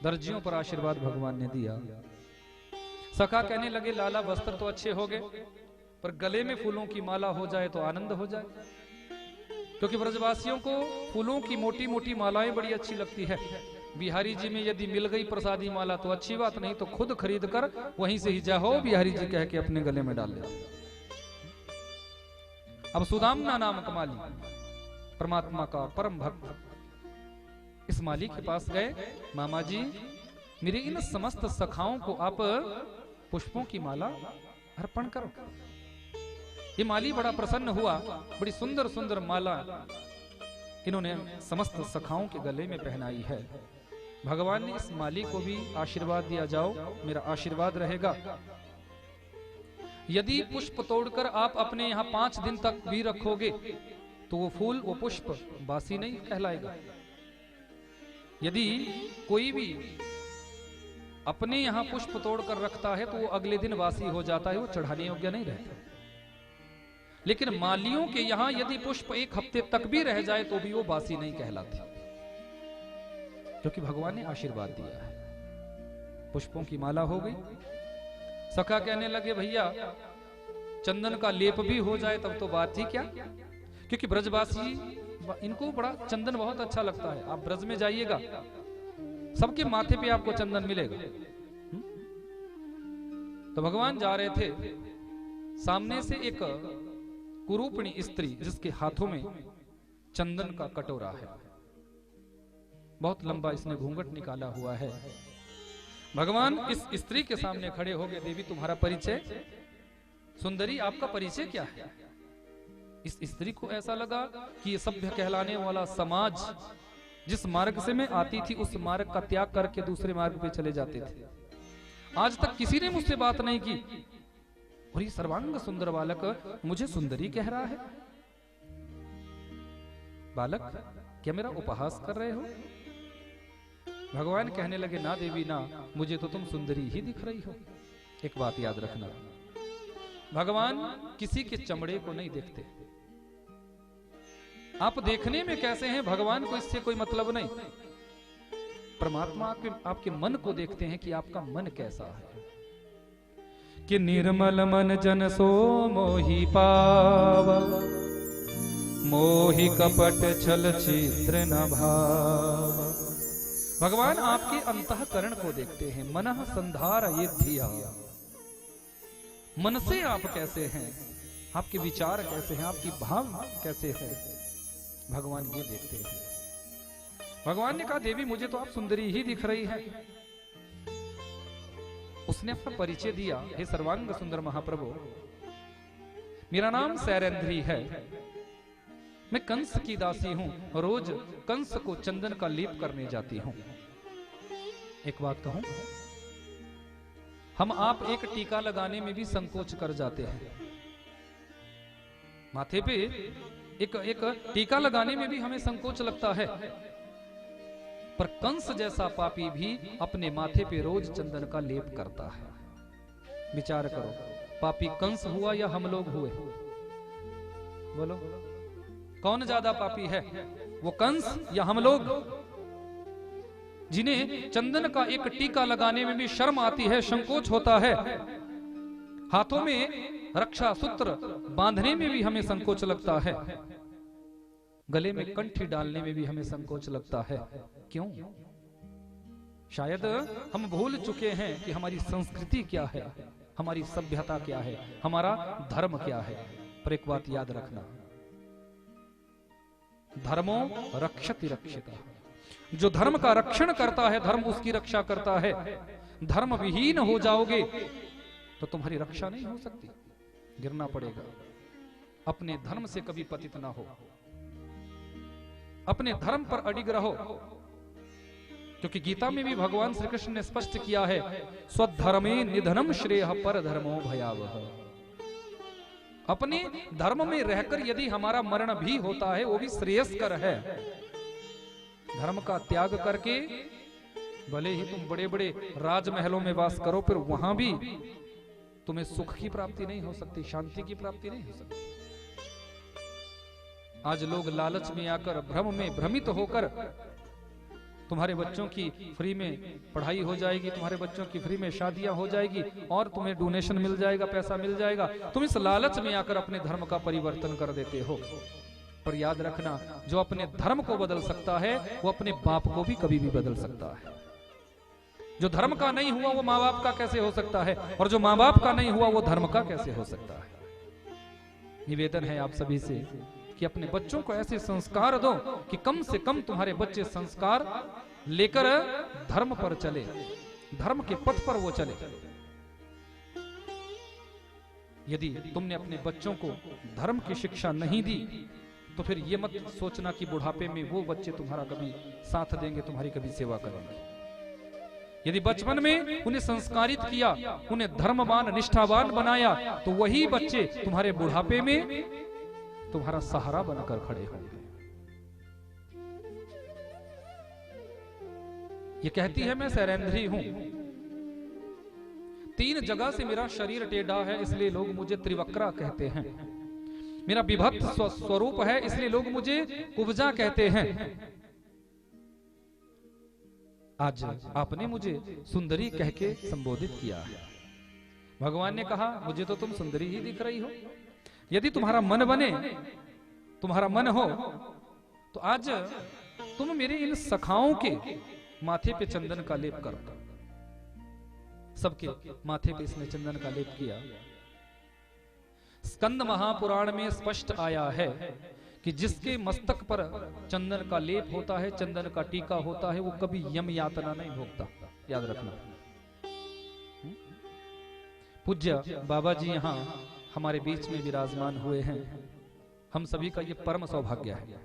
दर्जियों पर आशीर्वाद भगवान ने दिया। सखा कहने लगे, लाला वस्त्र तो अच्छे हो गए, पर गले में फूलों की माला हो जाए तो आनंद हो जाए। क्योंकि ब्रजवासियों को फूलों की मोटी मोटी मालाएं बड़ी अच्छी लगती है। बिहारी जी में यदि मिल गई प्रसादी माला तो अच्छी बात, नहीं तो खुद खरीद कर वहीं से ही जाओ बिहारी जी कह के अपने गले में डाल ले। अब सुदामना नामक माली, परमात्मा का परम भक्त, इस माली के पास गए। मामा जी मेरे इन समस्त सखाओं को आप पुष्पों की माला अर्पण करो। ये माली बड़ा प्रसन्न हुआ। बड़ी सुंदर सुंदर माला इन्होंने समस्त सखाओं के गले में पहनाई है। भगवान ने इस माली को भी आशीर्वाद दिया, जाओ मेरा आशीर्वाद रहेगा। यदि पुष्प तोड़कर आप अपने यहाँ 5 दिन तक भी रखोगे तो वो फूल, वो पुष्प बासी नहीं कहलाएगा। यदि कोई भी अपने यहाँ पुष्प तोड़कर रखता है तो वो अगले दिन बासी हो जाता है, वो चढ़ाने योग्य नहीं रहता। लेकिन मालियों के यहाँ यदि पुष्प 1 हफ्ते तक भी रह जाए तो भी वो बासी नहीं कहलाती, क्योंकि भगवान ने आशीर्वाद दिया है। पुष्पों की माला हो गई। सखा कहने लगे, भैया चंदन का लेप भी हो जाए तब तो बात ही क्या, क्योंकि ब्रजवासी इनको बड़ा चंदन बहुत अच्छा लगता है। आप ब्रज में जाइएगा, सबके माथे पे आपको चंदन मिलेगा। तो भगवान जा रहे थे, सामने से एक कुरूपणी स्त्री जिसके हाथों में चंदन का कटोरा है, बहुत लंबा इसने घूंघट निकाला हुआ है। भगवान इस स्त्री के सामने खड़े हो गए। देवी तुम्हारा परिचय? सुंदरी आपका परिचय क्या है? इस स्त्री को ऐसा लगा कि ये सभ्य कहलाने वाला समाज जिस मार्ग से मैं आती थी उस मार्ग का त्याग करके दूसरे मार्ग पे चले जाते थे। आज तक किसी ने मुझसे बात नहीं की और ये सर्वांग सुंदर बालक मुझे सुंदरी कह रहा है। बालक क्या मेरा उपहास कर रहे हो? भगवान कहने लगे, ना देवी ना, मुझे तो तुम सुंदरी ही दिख रही हो। एक बात याद रखना, भगवान किसी के चमड़े को नहीं देखते। आप देखने में कैसे हैं भगवान को इससे कोई मतलब नहीं। परमात्मा आपके मन को देखते हैं कि आपका मन कैसा है। कि निर्मल मन जन सो मोहि पावा, मोहि कपट छल चित्र न भावा। भगवान आपके अंतःकरण को देखते हैं। मनः संधार ये धिया, मन से आप कैसे हैं, आपके विचार कैसे हैं, आपकी भाव कैसे है, भगवान ये देखते हैं। भगवान ने कहा, देवी मुझे तो आप सुंदरी ही दिख रही है। उसने अपना परिचय दिया, हे सर्वांग सुंदर महाप्रभु, मेरा नाम सैरेंद्री है, मैं कंस की दासी हूं, रोज कंस को चंदन का लेप करने जाती हूं। एक बात कहूं, हम आप एक टीका लगाने में भी संकोच कर जाते हैं। माथे पे एक टीका लगाने में भी हमें संकोच लगता है, पर कंस जैसा पापी भी अपने माथे पे रोज चंदन का लेप करता है। विचार करो, पापी कंस हुआ या हम लोग हुए? बोलो, कौन ज्यादा पापी है, वो कंस या हम लोग? जिन्हें चंदन का एक टीका लगाने में भी शर्म आती है, संकोच होता है, हाथों में रक्षा सूत्र बांधने में भी हमें संकोच लगता है, गले में कंठी डालने में भी हमें संकोच लगता है। क्यों? शायद हम भूल चुके हैं कि हमारी संस्कृति क्या है, हमारी सभ्यता क्या है, हमारा धर्म क्या है। पर एक बात याद रखना, धर्मो रक्षति रक्षिता। जो धर्म का रक्षण करता है, धर्म उसकी रक्षा करता है। धर्म विहीन हो जाओगे तो तुम्हारी रक्षा नहीं हो सकती, गिरना पड़ेगा। अपने धर्म से कभी पतित ना हो, अपने धर्म पर अडिग रहो, क्योंकि गीता में भी भगवान श्री कृष्ण ने स्पष्ट किया है, स्वधर्मे निधनम श्रेयः पर धर्मो भयावह। अपने धर्म में रहकर यदि हमारा मरण भी होता है वो भी श्रेयस्कर है। धर्म का त्याग करके भले ही तुम बड़े बड़े राजमहलों में वास करो, फिर वहां भी तुम्हें सुख की प्राप्ति नहीं हो सकती, शांति की प्राप्ति नहीं हो सकती। आज लोग लालच में आकर, भ्रम में भ्रमित होकर, तुम्हारे बच्चों की फ्री में पढ़ाई हो जाएगी, तुम्हारे बच्चों की फ्री में शादियां हो जाएगी और तुम्हें डोनेशन मिल जाएगा, पैसा मिल जाएगा, तुम इस लालच में आकर अपने धर्म का परिवर्तन कर देते हो। पर याद रखना, जो अपने धर्म को बदल सकता है वो अपने बाप को भी कभी भी बदल सकता है। जो धर्म का नहीं हुआ वो माँ बाप का कैसे हो सकता है, और जो माँ बाप का नहीं हुआ वो धर्म का कैसे हो सकता है। निवेदन है आप सभी से कि अपने बच्चों को ऐसे संस्कार दो कि कम से कम तुम्हारे बच्चे संस्कार लेकर धर्म पर चले, धर्म के पथ पर वो चले। यदि तुमने अपने बच्चों को धर्म की शिक्षा नहीं दी तो फिर ये मत सोचना कि बुढ़ापे में वो बच्चे तुम्हारा कभी साथ देंगे, तुम्हारी कभी सेवा करेंगे। यदि बचपन में उन्हें संस्कारित किया, उन्हें धर्मवान निष्ठावान बनाया, तो वही बच्चे तुम्हारे बुढ़ापे में तुम्हारा सहारा बनकर खड़े होंगे। ये कहती है मैं सैरेंद्री हूं, 3 जगह से मेरा शरीर टेढ़ा है इसलिए लोग मुझे त्रिवक्रा कहते हैं, मेरा विभक्त स्वरूप है इसलिए लोग मुझे कुब्जा कहते हैं। आज आपने मुझे सुंदरी कह के संबोधित किया है। भगवान ने कहा मुझे तो तुम सुंदरी ही दिख रही हो। यदि तुम्हारा मन बने, तुम्हारा मन हो, तो आज तुम मेरे इन सखाओं के माथे पे चंदन का लेप करो। सबके माथे पे इसने चंदन का लेप किया। स्कंद महापुराण में स्पष्ट आया है कि जिसके मस्तक पर चंदन का लेप होता है, चंदन का टीका होता है, वो कभी यम यातना नहीं भोगता। याद रखना। पूज्य बाबा जी यहाँ हमारे बीच में विराजमान हुए हैं, हम सभी का ये परम सौभाग्य है।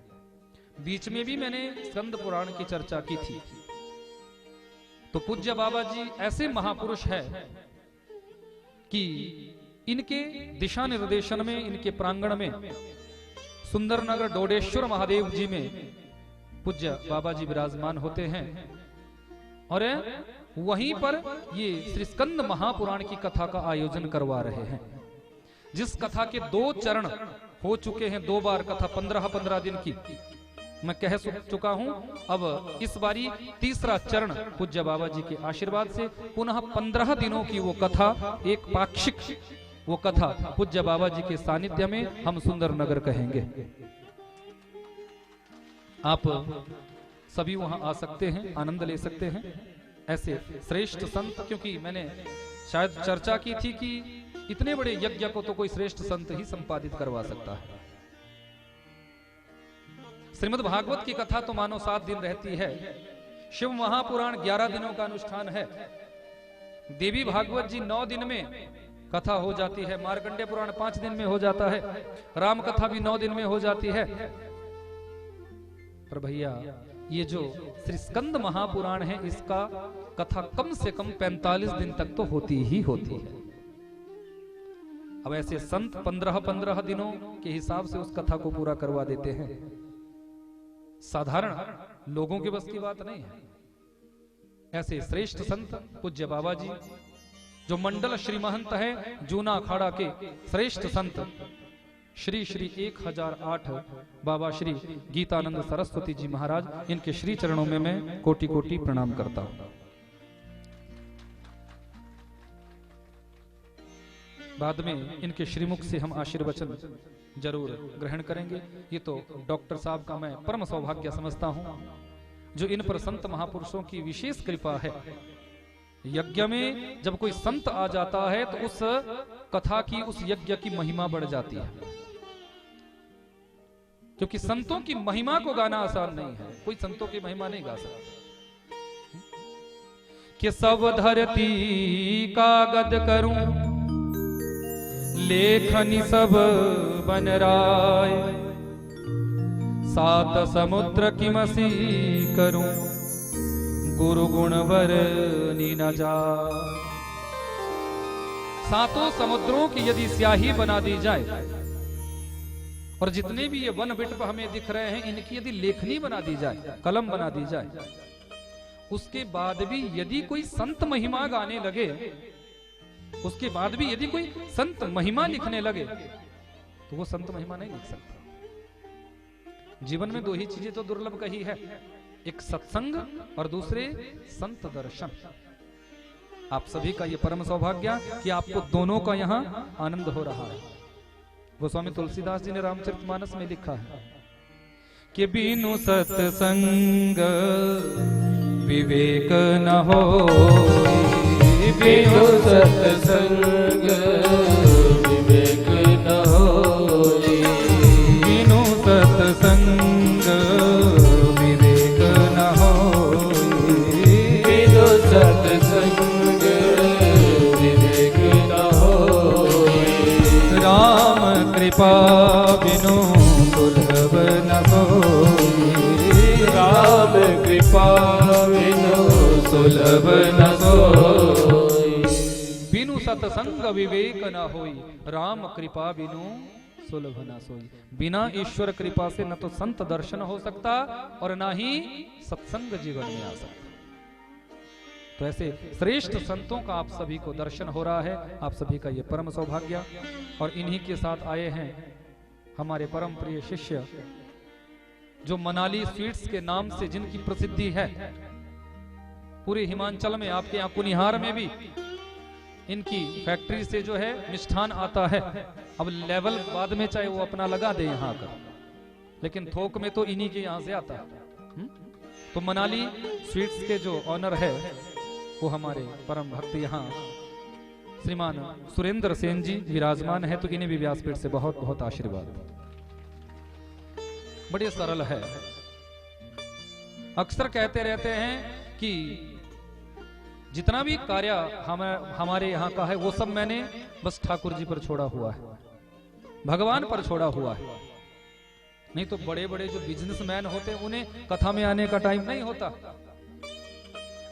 बीच में भी मैंने स्कंद पुराण की चर्चा की थी, तो पूज्य बाबा जी ऐसे महापुरुष है कि इनके दिशा निर्देशन में, इनके प्रांगण में, सुंदरनगर डोडेश्वर महादेव जी में पूज्य बाबा जी विराजमान होते हैं, और वहीं पर ये श्री स्कंद महापुराण की कथा का आयोजन करवा रहे हैं। जिस कथा के 2 चरण हो चुके हैं, 2 बार कथा 15-15 दिन की मैं कह चुका हूं। अब इस बारी 3रा चरण पूज्य बाबा जी के आशीर्वाद से पुनः 15 दिनों की वो कथा, एक पाक्षिक वो कथा पूज्य बाबा जी के सानिध्य में हम सुंदर नगर कहेंगे। आप सभी वहां आ सकते हैं, आनंद ले सकते हैं। ऐसे श्रेष्ठ संत, क्योंकि मैंने शायद चर्चा की थी कि इतने बड़े यज्ञ को तो कोई श्रेष्ठ संत ही संपादित करवा सकता है। श्रीमद् भागवत की कथा तो मानो 7 दिन रहती है, शिव महापुराण 11 दिनों का अनुष्ठान है, देवी भागवत जी 9 दिन में कथा हो जाती है, मार्कंडेय पुराण 5 दिन में हो जाता है, राम कथा भी 9 दिन में हो जाती है। पर भैया ये जो श्री स्कंद महापुराण है, इसका कथा कम से कम 45 दिन तक तो होती ही होती है। अब ऐसे संत 15-15 दिनों के हिसाब से उस कथा को पूरा करवा देते हैं। साधारण लोगों के बस की बात नहीं है। ऐसे श्रेष्ठ संत पूज्य बाबा जी, जो मंडल श्री महंत है जूना अखाड़ा के श्रेष्ठ संत श्री श्री 1008 बाबा श्री गीतानंद सरस्वती जी महाराज, इनके श्री चरणों में मैं कोटि कोटि प्रणाम करता हूं। बाद में इनके श्रीमुख से हम आशीर्वचन जरूर ग्रहण करेंगे। ये तो डॉक्टर साहब का मैं परम सौभाग्य समझता हूं, जो इन पर संत महापुरुषों की विशेष कृपा है। यज्ञ में जब कोई संत आ जाता है तो उस कथा की, उस यज्ञ की महिमा बढ़ जाती है, क्योंकि संतों की महिमा को गाना आसान नहीं है। कोई संतों की महिमा नहीं गा सकता। कि सब धरती कागद करूं, लेखनी सब बन राय, सात समुद्र की मसी करूं, गुरु गुण वर्णी न जाए। सातों समुद्रों की यदि स्याही बना दी जाए, और जितने भी ये वन विटप हमें दिख रहे हैं, इनकी यदि लेखनी बना दी जाए, कलम बना दी जाए, उसके बाद भी यदि कोई संत महिमा गाने लगे, उसके बाद भी यदि कोई संत महिमा लिखने लगे, तो वो संत महिमा नहीं लिख सकता। जीवन में दो ही चीजें तो दुर्लभ कही है, एक सत्संग और दूसरे संत दर्शन। आप सभी का ये परम सौभाग्य कि आपको दोनों का यहाँ आनंद हो रहा है। गोस्वामी तुलसीदास जी ने रामचरितमानस में लिखा है कि बिनु सत्संग विवेक न हो, बिनु सत्संग विवेक न होई, बिनु सत्संग विवेक न होई, बिनु सत्संग विवेक न होई, राम कृपा बिनु दुर्लभ न होई, राम कृपा बिनु सुलभ न होई, बिनु सत्संग विवेक न होई, राम कृपा बिनु सुलभ न सोई। बिना ईश्वर कृपा से न तो संत दर्शन हो सकता और ना ही सत्संग जीवन में आ सकता। तो ऐसे श्रेष्ठ संतों का आप सभी को दर्शन हो रहा है, आप सभी का ये परम सौभाग्य। और इन्हीं के साथ आए हैं हमारे परम प्रिय शिष्य, जो मनाली स्वीट्स के नाम से जिनकी प्रसिद्धि है पूरे हिमाचल में, आपके यहाँ कुनिहार में भी इनकी फैक्ट्री से जो है मिष्ठान आता है। अब लेवल बाद में चाहे वो अपना लगा दे यहाँ कर, लेकिन थोक में तो इन्हीं के यहाँ से आता है। तो मनाली स्वीट्स के जो ऑनर है वो हमारे परम भक्त यहाँ श्रीमान सुरेंद्र सेन जी विराजमान है। तो इन्हें भी व्यासपीठ से बहुत बहुत आशीर्वाद। बड़े सरल है। अक्सर कहते रहते हैं कि जितना भी कार्य हमारे यहाँ का है वो सब मैंने बस ठाकुर जी पर छोड़ा हुआ है, भगवान पर छोड़ा हुआ है। नहीं तो बड़े बड़े जो बिजनेसमैन होते हैं उन्हें कथा में आने का टाइम नहीं होता।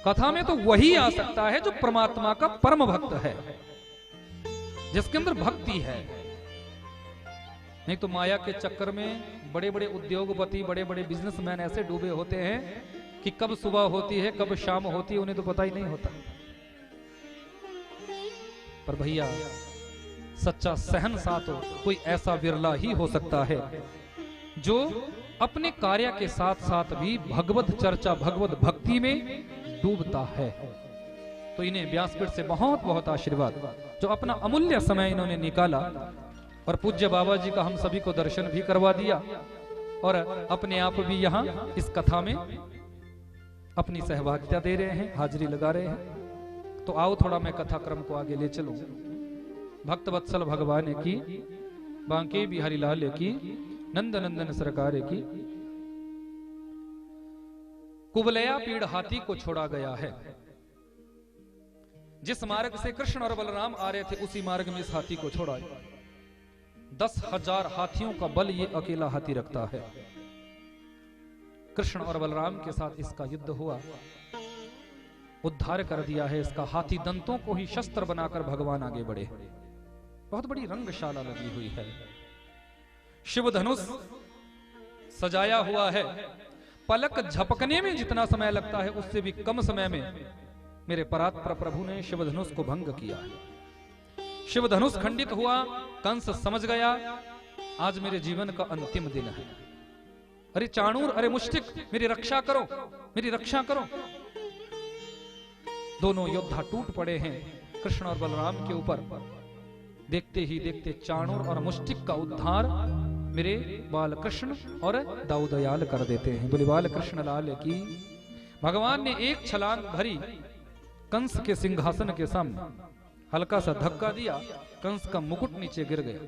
कथा में तो वही आ सकता है जो परमात्मा का परम भक्त है, जिसके अंदर भक्ति है। नहीं तो माया के चक्कर में बड़े बड़े उद्योगपति, बड़े बड़े बिजनेसमैन ऐसे डूबे होते हैं कि कब सुबह होती है कब शाम होती है उन्हें तो पता ही नहीं होता। पर भैया सच्चा शहंशाह तो कोई ऐसा विरला ही हो सकता है जो अपने कार्य के साथ साथ भी भगवत चर्चा, भगवत भक्ति में डूबता है। तो इन्हें व्यासपीठ से बहुत बहुत आशीर्वाद, जो अपना अमूल्य समय इन्होंने निकाला और पूज्य बाबा जी का हम सभी को दर्शन भी करवा दिया और अपने आप भी यहाँ इस कथा में अपनी सहभागिता दे रहे हैं, हाजिरी लगा रहे हैं। तो आओ थोड़ा मैं कथा क्रम को आगे ले चलूं। भक्त वत्सल भगवान की, बांके बिहारी लाल की, नंद नंदन सरकार की। कुबलया पीड़ हाथी को छोड़ा गया है। जिस मार्ग से कृष्ण और बलराम आ रहे थे उसी मार्ग में इस हाथी को छोड़ा। 10,000 हाथियों का बल ये अकेला हाथी रखता है। कृष्ण और बलराम के साथ इसका युद्ध हुआ, उद्धार कर दिया है इसका। हाथी दंतों को ही शस्त्र बनाकर भगवान आगे बढ़े। बहुत बड़ी रंगशाला लगी हुई है, शिव धनुष सजाया हुआ है। पलक झपकने में जितना समय लगता है उससे भी कम समय में मेरे परात्पर प्रभु ने शिव धनुष को भंग किया है। शिव धनुष खंडित हुआ, कंस समझ गया आज मेरे जीवन का अंतिम दिन है। अरे चाणूर, अरे मुष्टिक, मेरी रक्षा करो, मेरी रक्षा करो। दोनों योद्धा टूट पड़े हैं कृष्ण और बलराम के ऊपर। देखते ही देखते चाणूर और मुष्टिक का उद्धार मेरे बाल कृष्ण और दाऊदयाल कर देते हैं। बोले बाल कृष्ण लाल की। भगवान ने एक छलांग भरी, कंस के सिंहासन के सामने हल्का सा धक्का दिया, कंस का मुकुट नीचे गिर गया।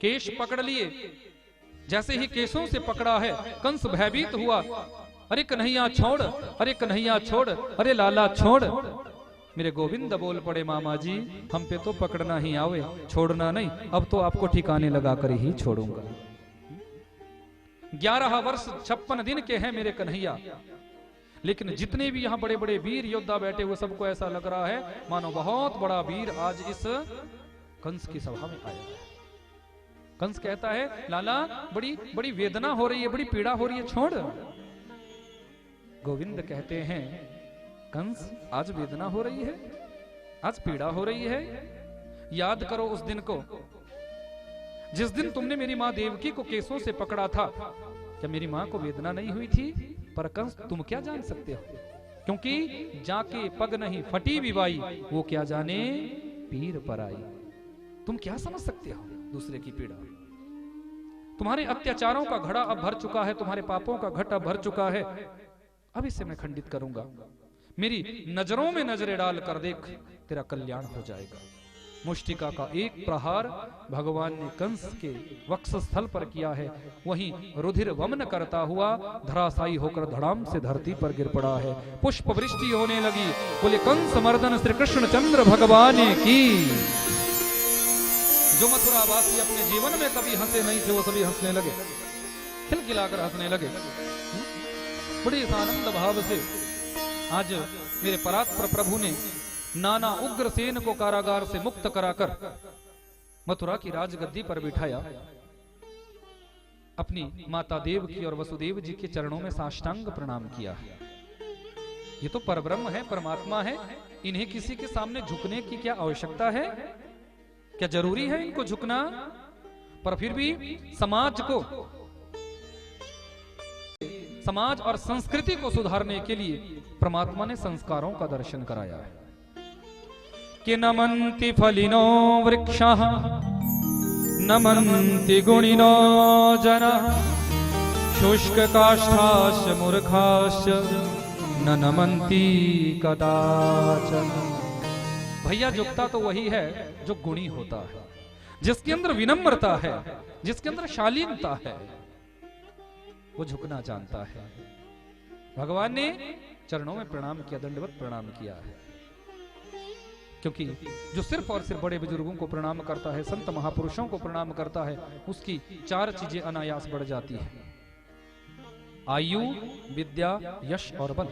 केश पकड़ लिए, जैसे ही केशों से पकड़ा है कंस भयभीत हुआ। अरे कन्हैया छोड़, अरे कन्हैया छोड़, अरे लाला छोड़। मेरे गोविंद बोल पड़े मामा जी हम पे तो पकड़ना ही आवे, छोड़ना नहीं, अब तो आपको ठिकाने लगा कर ही छोड़ूंगा। 11 वर्ष 56 दिन के हैं मेरे कन्हैया, लेकिन जितने भी यहाँ बड़े बड़े वीर योद्धा बैठे हुए सबको ऐसा लग रहा है मानो बहुत बड़ा वीर आज इस कंस की सभा में आया है। कंस कहता है लाला बड़ी बड़ी वेदना हो रही है, बड़ी पीड़ा हो रही है, छोड़। गोविंद कहते हैं कंस आज वेदना हो रही है, आज पीड़ा हो रही है। याद करो उस दिन को जिस दिन तुमने मेरी मां देवकी को केसों से पकड़ा था। क्या मेरी मां को वेदना नहीं हुई थी? पर कंस तुम क्या जान सकते हो, क्योंकि जाके पग नहीं फटी विवाई, वो क्या जाने पीर पर आई। तुम क्या समझ सकते हो दूसरे की पीड़ा? तुम्हारे अत्याचारों का घड़ा अब भर चुका है, तुम्हारे पापों का घट अब भर चुका है। अब इसे मैं खंडित करूंगा। मेरी नजरों में नजरें डाल कर देख, तेरा कल्याण हो जाएगा। मुष्टिका का एक प्रहार भगवान ने कंस के वक्ष स्थल पर किया है, वहीं रुधिर वमन करता हुआ धराशायी होकर धड़ाम से धरती पर गिर पड़ा है। पुष्प वृष्टि होने लगी। बोले कंस मर्दन श्री कृष्ण चंद्र भगवान की। जो मथुरावासी अपने जीवन में कभी हंसे नहीं थे वो सभी हंसने लगे, खिलखिलाकर हंसने लगे। बड़ी आनंद भाव से आज मेरे परात्पर प्रभु ने नाना उग्रसेन को कारागार से मुक्त कराकर मथुरा की राजगद्दी पर बिठाया। अपनी माता देवकी और वसुदेव जी के चरणों में साष्टांग प्रणाम किया। ये तो परब्रह्म है, परमात्मा है, इन्हें किसी के सामने झुकने की क्या आवश्यकता है? क्या जरूरी है इनको झुकना? पर फिर भी समाज और संस्कृति को सुधारने के लिए परमात्मा ने संस्कारों का दर्शन कराया है। कि नमन्ति फलिनो वृक्षः नमन्ति गुणिनो जनाः शुष्क काष्ठाश्च मूर्खाश्च न नमन्ति कदाचन। भैया झुकता तो वही है जो गुणी होता है, जिसके अंदर विनम्रता है, जिसके अंदर शालीनता है, वो झुकना जानता है। भगवान ने चरणों में प्रणाम किया, दंडवत प्रणाम किया है, क्योंकि जो सिर्फ और सिर्फ बड़े बुजुर्गों को प्रणाम करता है, संत महापुरुषों को प्रणाम करता है, उसकी 4 चीजें अनायास बढ़ जाती है: आयु, विद्या, यश और बल।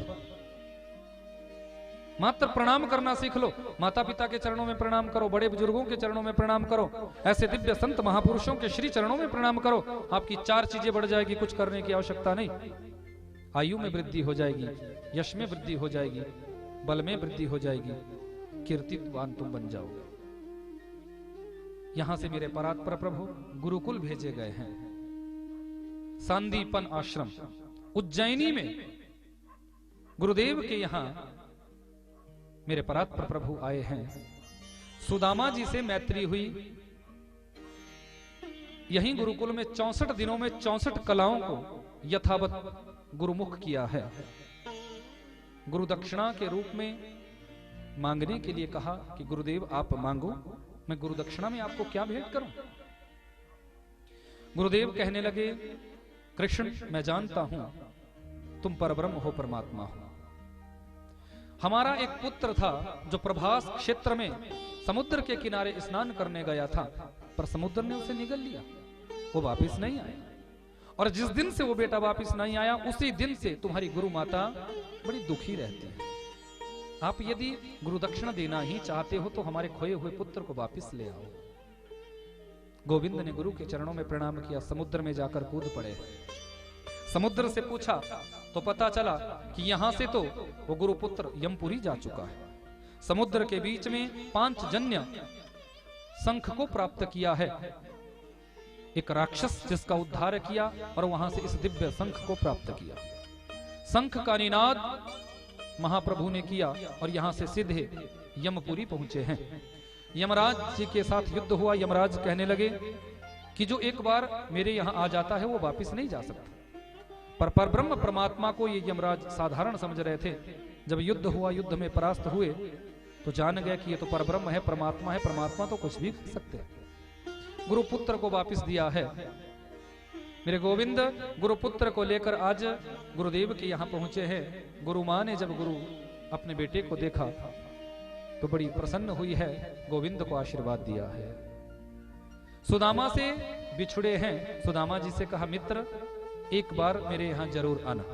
मात्र प्रणाम करना सीख लो। माता पिता के चरणों में प्रणाम करो, बड़े बुजुर्गों के चरणों में प्रणाम करो, ऐसे दिव्य संत महापुरुषों के श्री चरणों में प्रणाम करो। आपकी 4 चीजें बढ़ जाएगी, कुछ करने की आवश्यकता नहीं। आयु में वृद्धि हो जाएगी, यश में वृद्धि हो जाएगी, बल में वृद्धि हो जाएगी, कीर्तिवान तुम बन जाओगे। यहां से मेरे परात्पर प्रभु गुरुकुल भेजे गए हैं। सांदीपन आश्रम उज्जैनी में गुरुदेव के यहां मेरे परात्पर प्रभु आए हैं। सुदामा जी से मैत्री हुई। यहीं गुरुकुल में 64 दिनों में 64 कलाओं को यथावत गुरुमुख किया है। गुरु दक्षिणा के रूप में मांगने के लिए कहा कि गुरुदेव आप मांगो, मैं गुरु दक्षिणा में आपको क्या भेंट करूं? गुरुदेव कहने लगे, कृष्ण मैं जानता हूं तुम परब्रह्म हो, परमात्मा हो। हमारा एक पुत्र था जो प्रभास क्षेत्र में समुद्र के किनारे स्नान करने गया था, पर समुद्र ने उसे निगल लिया, वो वापस नहीं आया। और जिस दिन से वो बेटा वापस नहीं आया, उसी दिन से तुम्हारी गुरु माता बड़ी दुखी रहती है। आप यदि गुरु दक्षिणा देना ही चाहते हो तो हमारे खोए हुए पुत्र को वापस ले आओ। गोविंद ने गुरु के चरणों में प्रणाम किया, समुद्र में जाकर कूद पड़े। समुद्र से पूछा तो पता चला कि यहां से तो वो गुरुपुत्र यमपुरी जा चुका है। समुद्र के बीच में पांचजन्य शंख को प्राप्त किया है, एक राक्षस जिसका उद्धार किया और वहां से इस दिव्य शंख को प्राप्त किया। शंख का निनाद महाप्रभु ने किया और यहां से सीधे यमपुरी पहुंचे हैं। यमराज जी के साथ युद्ध हुआ। यमराज कहने लगे कि जो एक बार मेरे यहां आ जाता है वो वापस नहीं जा सकता। पर परब्रह्म परमात्मा को ये यमराज साधारण समझ रहे थे। जब युद्ध हुआ, युद्ध में परास्त हुए तो जान गए कि ये तो परब्रह्म है, परमात्मा है, परमात्मा तो कुछ भी कर सकते हैं। गुरुपुत्र को वापस दिया है। मेरे गोविंद गुरुपुत्र को लेकर आज गुरुदेव के यहाँ पहुंचे हैं। गुरु माँ ने जब गुरु अपने बेटे को देखा तो बड़ी प्रसन्न हुई है, गोविंद को आशीर्वाद दिया है। सुदामा से बिछुड़े हैं। सुदामा जी से कहा, मित्र एक बार मेरे यहाँ जरूर आना।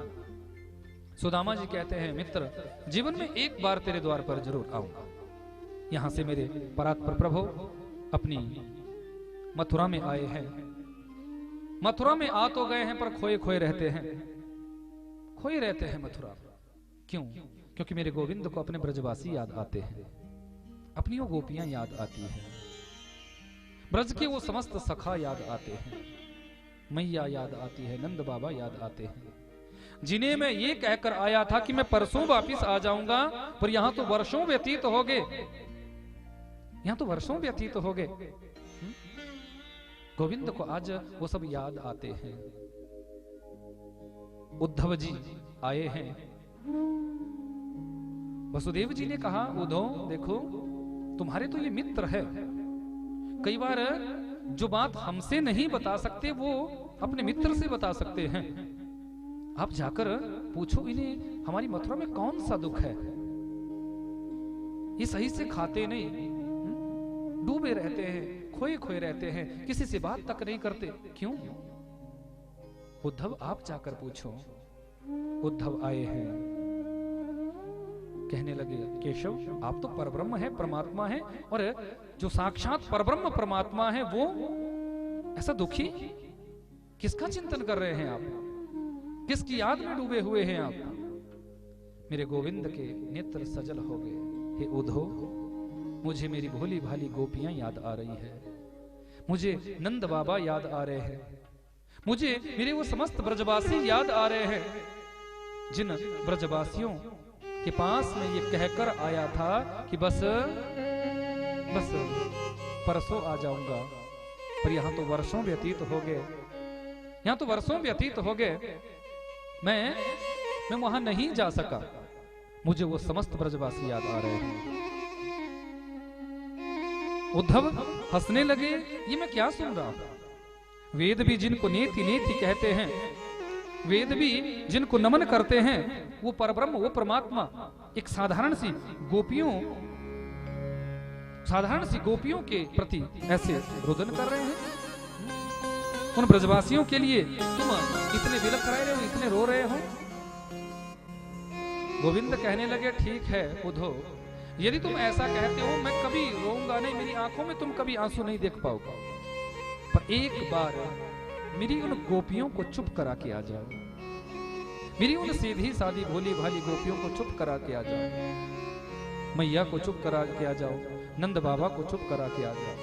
सुदामा जी कहते हैं, मित्र जीवन में एक बार तेरे द्वार पर जरूर आऊंगा। यहां से मेरे परात्पर प्रभु अपनी मथुरा में आए हैं। मथुरा में आ तो गए हैं पर खोए खोए रहते हैं, खोए रहते हैं मथुरा। क्यों? क्योंकि मेरे गोविंद को अपने ब्रजवासी याद आते हैं, अपनी वो गोपियां याद आती हैं, ब्रज के वो समस्त सखा याद आते हैं, मैया याद आती है, नंद बाबा याद आते हैं, जिन्हें मैं ये कहकर आया था कि मैं परसों वापिस आ जाऊंगा, पर यहां तो वर्षों व्यतीत हो गए, यहां तो वर्षों व्यतीत हो गए। गोविंद को आज वो सब याद आते हैं। उद्धव जी आए हैं। वसुदेव जी ने कहा, उद्धव देखो तुम्हारे तो ये मित्र है, कई बार जो बात हमसे नहीं बता सकते वो अपने मित्र से बता सकते हैं। आप जाकर पूछो इन्हें हमारी मथुरा में कौन सा दुख है। ये सही से खाते नहीं, डूबे रहते हैं, खोए खोए रहते हैं, किसी से बात तक नहीं करते। क्यों? उद्धव आप जाकर पूछो। उद्धव आए हैं, कहने लगे, केशव आप तो परब्रह्म है, परमात्मा है, और जो साक्षात परब्रह्म परमात्मा है वो ऐसा दुखी किसका चिंतन कर रहे हैं आप, किसकी याद में डूबे हुए हैं आप। मेरे गोविंद के नेत्र सजल हो गए। हे उद्धव, मुझे मेरी भोली भाली गोपियां याद आ रही है, मुझे नंद बाबा याद आ रहे हैं, मुझे मेरे वो समस्त ब्रजवासी याद आ रहे हैं, जिन ब्रजवासियों के पास में ये कहकर आया था कि बस परसों आ जाऊंगा, पर यहां तो वर्षों व्यतीत हो गए, यहां तो वर्षों व्यतीत हो गए, मैं वहां नहीं जा सका। मुझे वो समस्त ब्रजवासी याद आ रहे हैं। उद्धव हंसने लगे, ये मैं क्या सुन रहा हूं। वेद भी जिनको नेति नेति कहते हैं, वेद भी जिनको नमन करते हैं, वो परब्रह्म, वो परमात्मा एक साधारण सी गोपियों के प्रति ऐसे रुदन कर रहे हैं। उन ब्रजवासियों के लिए तुम इतने विलख रहे हो, इतने रो रहे हो। गोविंद कहने लगे, ठीक है उद्धव, यदि तुम ऐसा कहते हो मैं कभी रोऊंगा नहीं, मेरी आंखों में तुम कभी आंसू नहीं देख पाओगे, पर एक बार मेरी उन गोपियों को चुप करा के आ जाओ, मेरी उन सीधी सादी भोली भाली गोपियों को चुप करा के आ जाओ, मैया को चुप करा के आ जाओ, नंद बाबा को चुप करा के आ जाओ।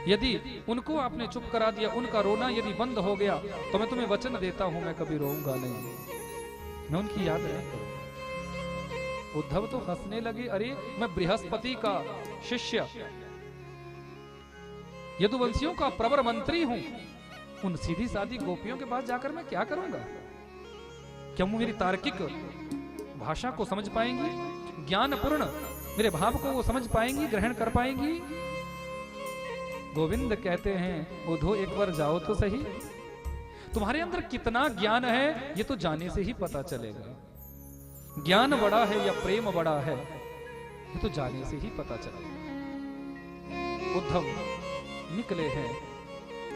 यदि उनको आपने चुप करा दिया, उनका रोना यदि बंद हो गया, तो मैं तुम्हें वचन देता हूं मैं कभी रोऊंगा नहीं, मैं उनकी याद नहीं करूंगा। उद्धव तो हंसने लगे, अरे मैं बृहस्पति का शिष्य, यदुवंशियों का प्रवर मंत्री हूं, उन सीधी सादी गोपियों के पास जाकर मैं क्या करूंगा? क्या वो मेरी तार्किक भाषा को समझ पाएंगी, ज्ञानपूर्ण मेरे भाव को वो समझ पाएंगी, ग्रहण कर पाएंगी? गोविंद कहते हैं, उद्धव एक बार जाओ तो सही, तुम्हारे अंदर कितना ज्ञान है ये तो जाने से ही पता चलेगा। ज्ञान बड़ा है या प्रेम बड़ा है ये तो जाने से ही पता चलेगा। उद्धव निकले हैं,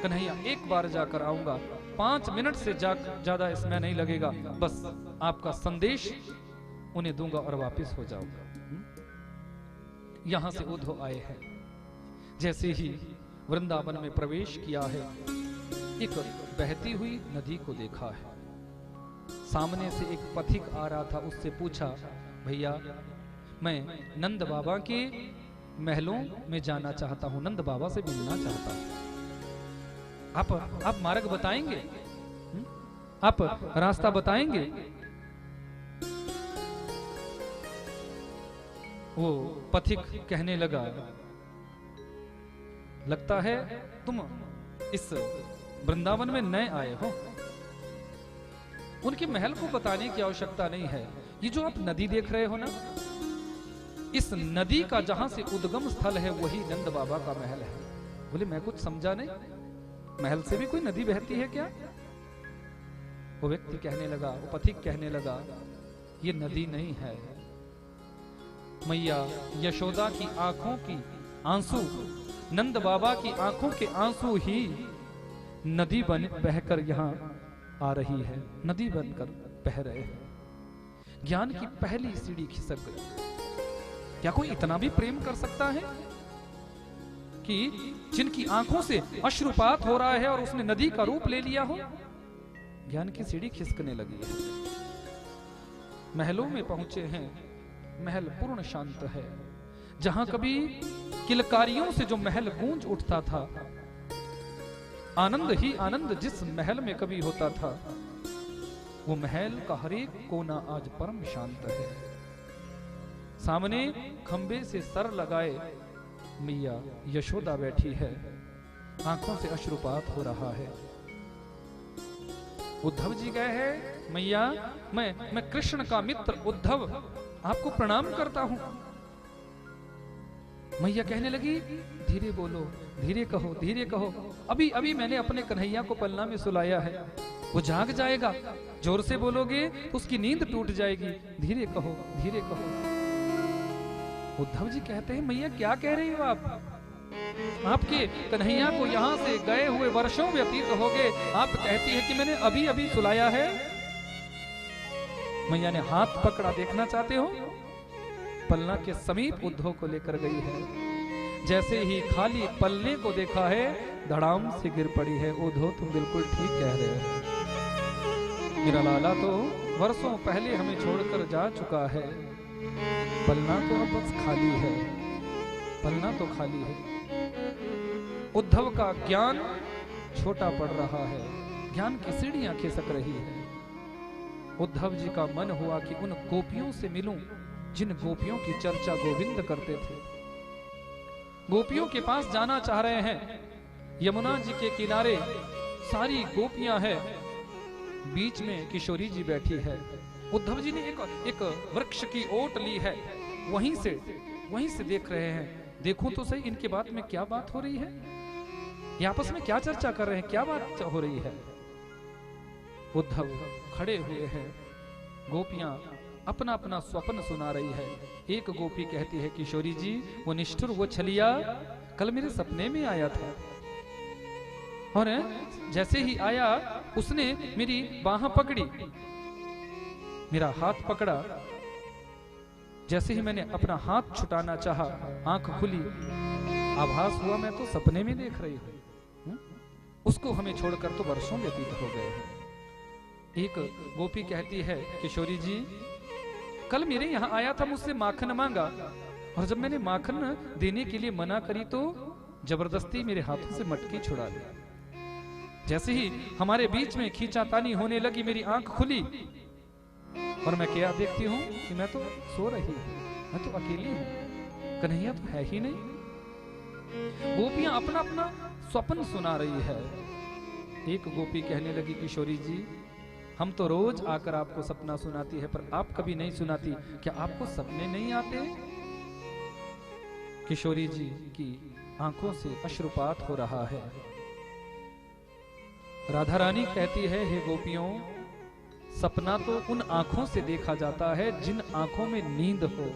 कन्हैया एक बार जाकर आऊंगा, 5 मिनट से ज्यादा इसमें नहीं लगेगा, बस आपका संदेश उन्हें दूंगा और वापस हो जाऊंगा। यहां से उद्धव आए हैं। जैसे ही वृंदावन में प्रवेश किया है, एक बहती हुई नदी को देखा है। सामने से एक पथिक आ रहा था, उससे पूछा, भैया मैं नंद बाबा के महलों में जाना चाहता हूं, नंद बाबा से मिलना चाहता हूं, आप मार्ग बताएंगे? आप रास्ता बताएंगे? वो पथिक कहने लगा, लगता है तुम इस वृंदावन में नए आए हो, उनके महल को बताने की आवश्यकता नहीं है। ये जो आप नदी देख रहे हो ना, इस नदी का जहां से उद्गम स्थल है वही नंद बाबा का महल है। बोले मैं कुछ समझा नहीं, महल से भी कोई नदी बहती है क्या? वो व्यक्ति कहने लगा, वो पथिक कहने लगा, ये नदी नहीं है, मैया यशोदा की आंखों की आंसू, नंद बाबा की आंखों के आंसू ही नदी बहकर यहाँ आ रही है, नदी बनकर बह रहे हैं। ज्ञान की पहली सीढ़ी खिसक गई। क्या कोई इतना भी प्रेम कर सकता है कि जिनकी आंखों से अश्रुपात हो रहा है और उसने नदी का रूप ले लिया हो? ज्ञान की सीढ़ी खिसकने लगी है। महलों में पहुंचे हैं, महल पूर्ण शांत है। जहां कभी किलकारियों से जो महल गूंज उठता था, आनंद ही आनंद जिस महल में कभी होता था, वो महल का हर एक कोना आज परम शांत है। सामने खंबे से सर लगाए मैया यशोदा बैठी है, आंखों से अश्रुपात हो रहा है। उद्धव जी गए हैं, मैया मैं कृष्ण का मित्र उद्धव आपको प्रणाम करता हूं। मैया कहने लगी, धीरे बोलो, धीरे कहो, धीरे कहो, अभी अभी मैंने अपने कन्हैया को पलना में सुलाया है, वो जाग जाएगा, जोर से बोलोगे तो उसकी नींद टूट जाएगी, धीरे कहो, धीरे कहो। उद्धव जी कहते हैं, मैया क्या कह रही हो आप? आपके कन्हैया को यहाँ से गए हुए वर्षों व्यतीत हो गए, आप कहती है कि मैंने अभी अभी सुलाया है। मैया ने हाथ पकड़ा, देखना चाहते हो? पलना के समीप उद्धव को लेकर गई है। जैसे ही खाली पल्ले को देखा है, धड़ाम से गिर पड़ी है। उद्धव तुम बिल्कुल ठीक कह रहे हो, मेरा लाला तो वर्षों पहले हमें छोड़कर जा चुका है, पलना तो अब बस खाली है, पलना तो खाली है। उद्धव का ज्ञान छोटा पड़ रहा है, ज्ञान की सीढ़ियां खिसक रही है। उद्धव जी का मन हुआ कि उन गोपियों से मिलूं जिन गोपियों की चर्चा गोविंद करते थे। गोपियों के पास जाना चाह रहे हैं। यमुना जी के किनारे सारी गोपियां हैं, बीच में किशोरी जी बैठी है। उद्धव जी ने एक वृक्ष की ओट ली है, वहीं से देख रहे हैं। देखूं तो सही इनके बात में क्या बात हो रही है, ये आपस में क्या चर्चा कर रहे हैं, क्या बात हो रही है। उद्धव खड़े हुए हैं, गोपियां अपना अपना स्वप्न सुना रही है। एक गोपी कहती है, किशोरी जी वो निष्ठुर, वो छलिया कल मेरे सपने में आया था, और जैसे ही आया उसने मेरी बाह पकड़ी, मेरा हाथ पकड़ा, जैसे ही मैंने अपना हाथ छुटाना चाहा, आंख खुली, आभास हुआ मैं तो सपने में देख रही हूं। उसको हमें छोड़कर तो वर्षों व्यतीत हो गए हैं। एक गोपी कहती है, किशोरी जी कल मेरे यहाँ आया था, मुझसे माखन मांगा, और जब मैंने माखन देने के लिए मना करी तो जबरदस्ती मेरे हाथों से मटकी छुड़ा ली। जैसे ही हमारे बीच में खींचातानी होने लगी, मेरी आंख खुली और मैं क्या देखती हूँ कि मैं तो सो रही हूँ, मैं तो अकेली हूँ, कन्हैया तो है ही नहीं। गोपियां अपना अपना स्वप्न सुना रही है। एक गोपी कहने लगी, किशोरी जी हम तो रोज आकर आपको सपना सुनाती है, पर आप कभी नहीं सुनाती, क्या आपको सपने नहीं आते? किशोरी जी की आंखों से अश्रुपात हो रहा है। राधा रानी कहती है, हे गोपियों, सपना तो उन आंखों से देखा जाता है जिन आंखों में नींद हो।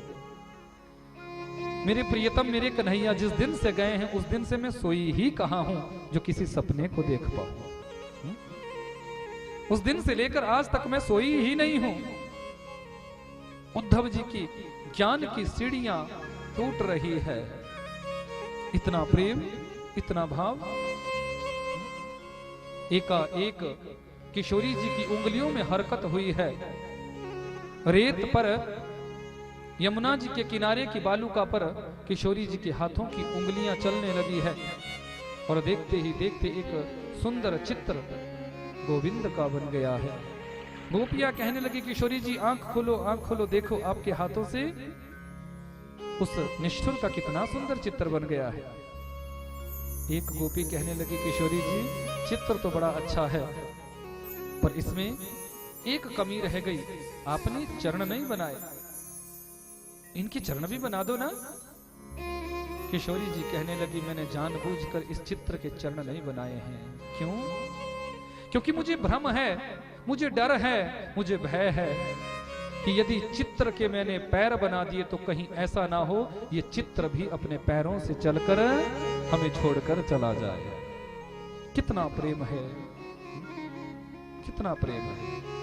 मेरे प्रियतम, मेरे कन्हैया जिस दिन से गए हैं उस दिन से मैं सोई ही कहां हूं जो किसी सपने को देख पाऊं। उस दिन से लेकर आज तक मैं सोई ही नहीं हूं। उद्धव जी की ज्ञान की सीढ़ियां टूट रही है। इतना प्रेम, इतना भाव। एकाएक किशोरी जी की उंगलियों में हरकत हुई है। रेत पर, यमुना जी के किनारे की बालुका पर किशोरी जी के हाथों की उंगलियां चलने लगी है। और देखते ही देखते एक सुंदर चित्र गोविंद का बन गया है। गोपियां कहने लगी, किशोरी जी आंख खोलो, आंख खोलो, देखो आपके हाथों से उस निष्ठुर का कितना सुंदर चित्र बन गया है। एक गोपी कहने लगी, किशोरी जी चित्र तो बड़ा अच्छा है, पर इसमें एक कमी रह गई, आपने चरण नहीं बनाए, इनके चरण भी बना दो ना। किशोरी जी कहने लगी, मैंने जानबूझकर इस चित्र के चरण नहीं बनाए हैं। क्यों? क्योंकि मुझे भ्रम है, मुझे डर है, मुझे भय है कि यदि चित्र के मैंने पैर बना दिए तो कहीं ऐसा ना हो ये चित्र भी अपने पैरों से चलकर हमें छोड़कर चला जाए। कितना प्रेम है, कितना प्रेम है।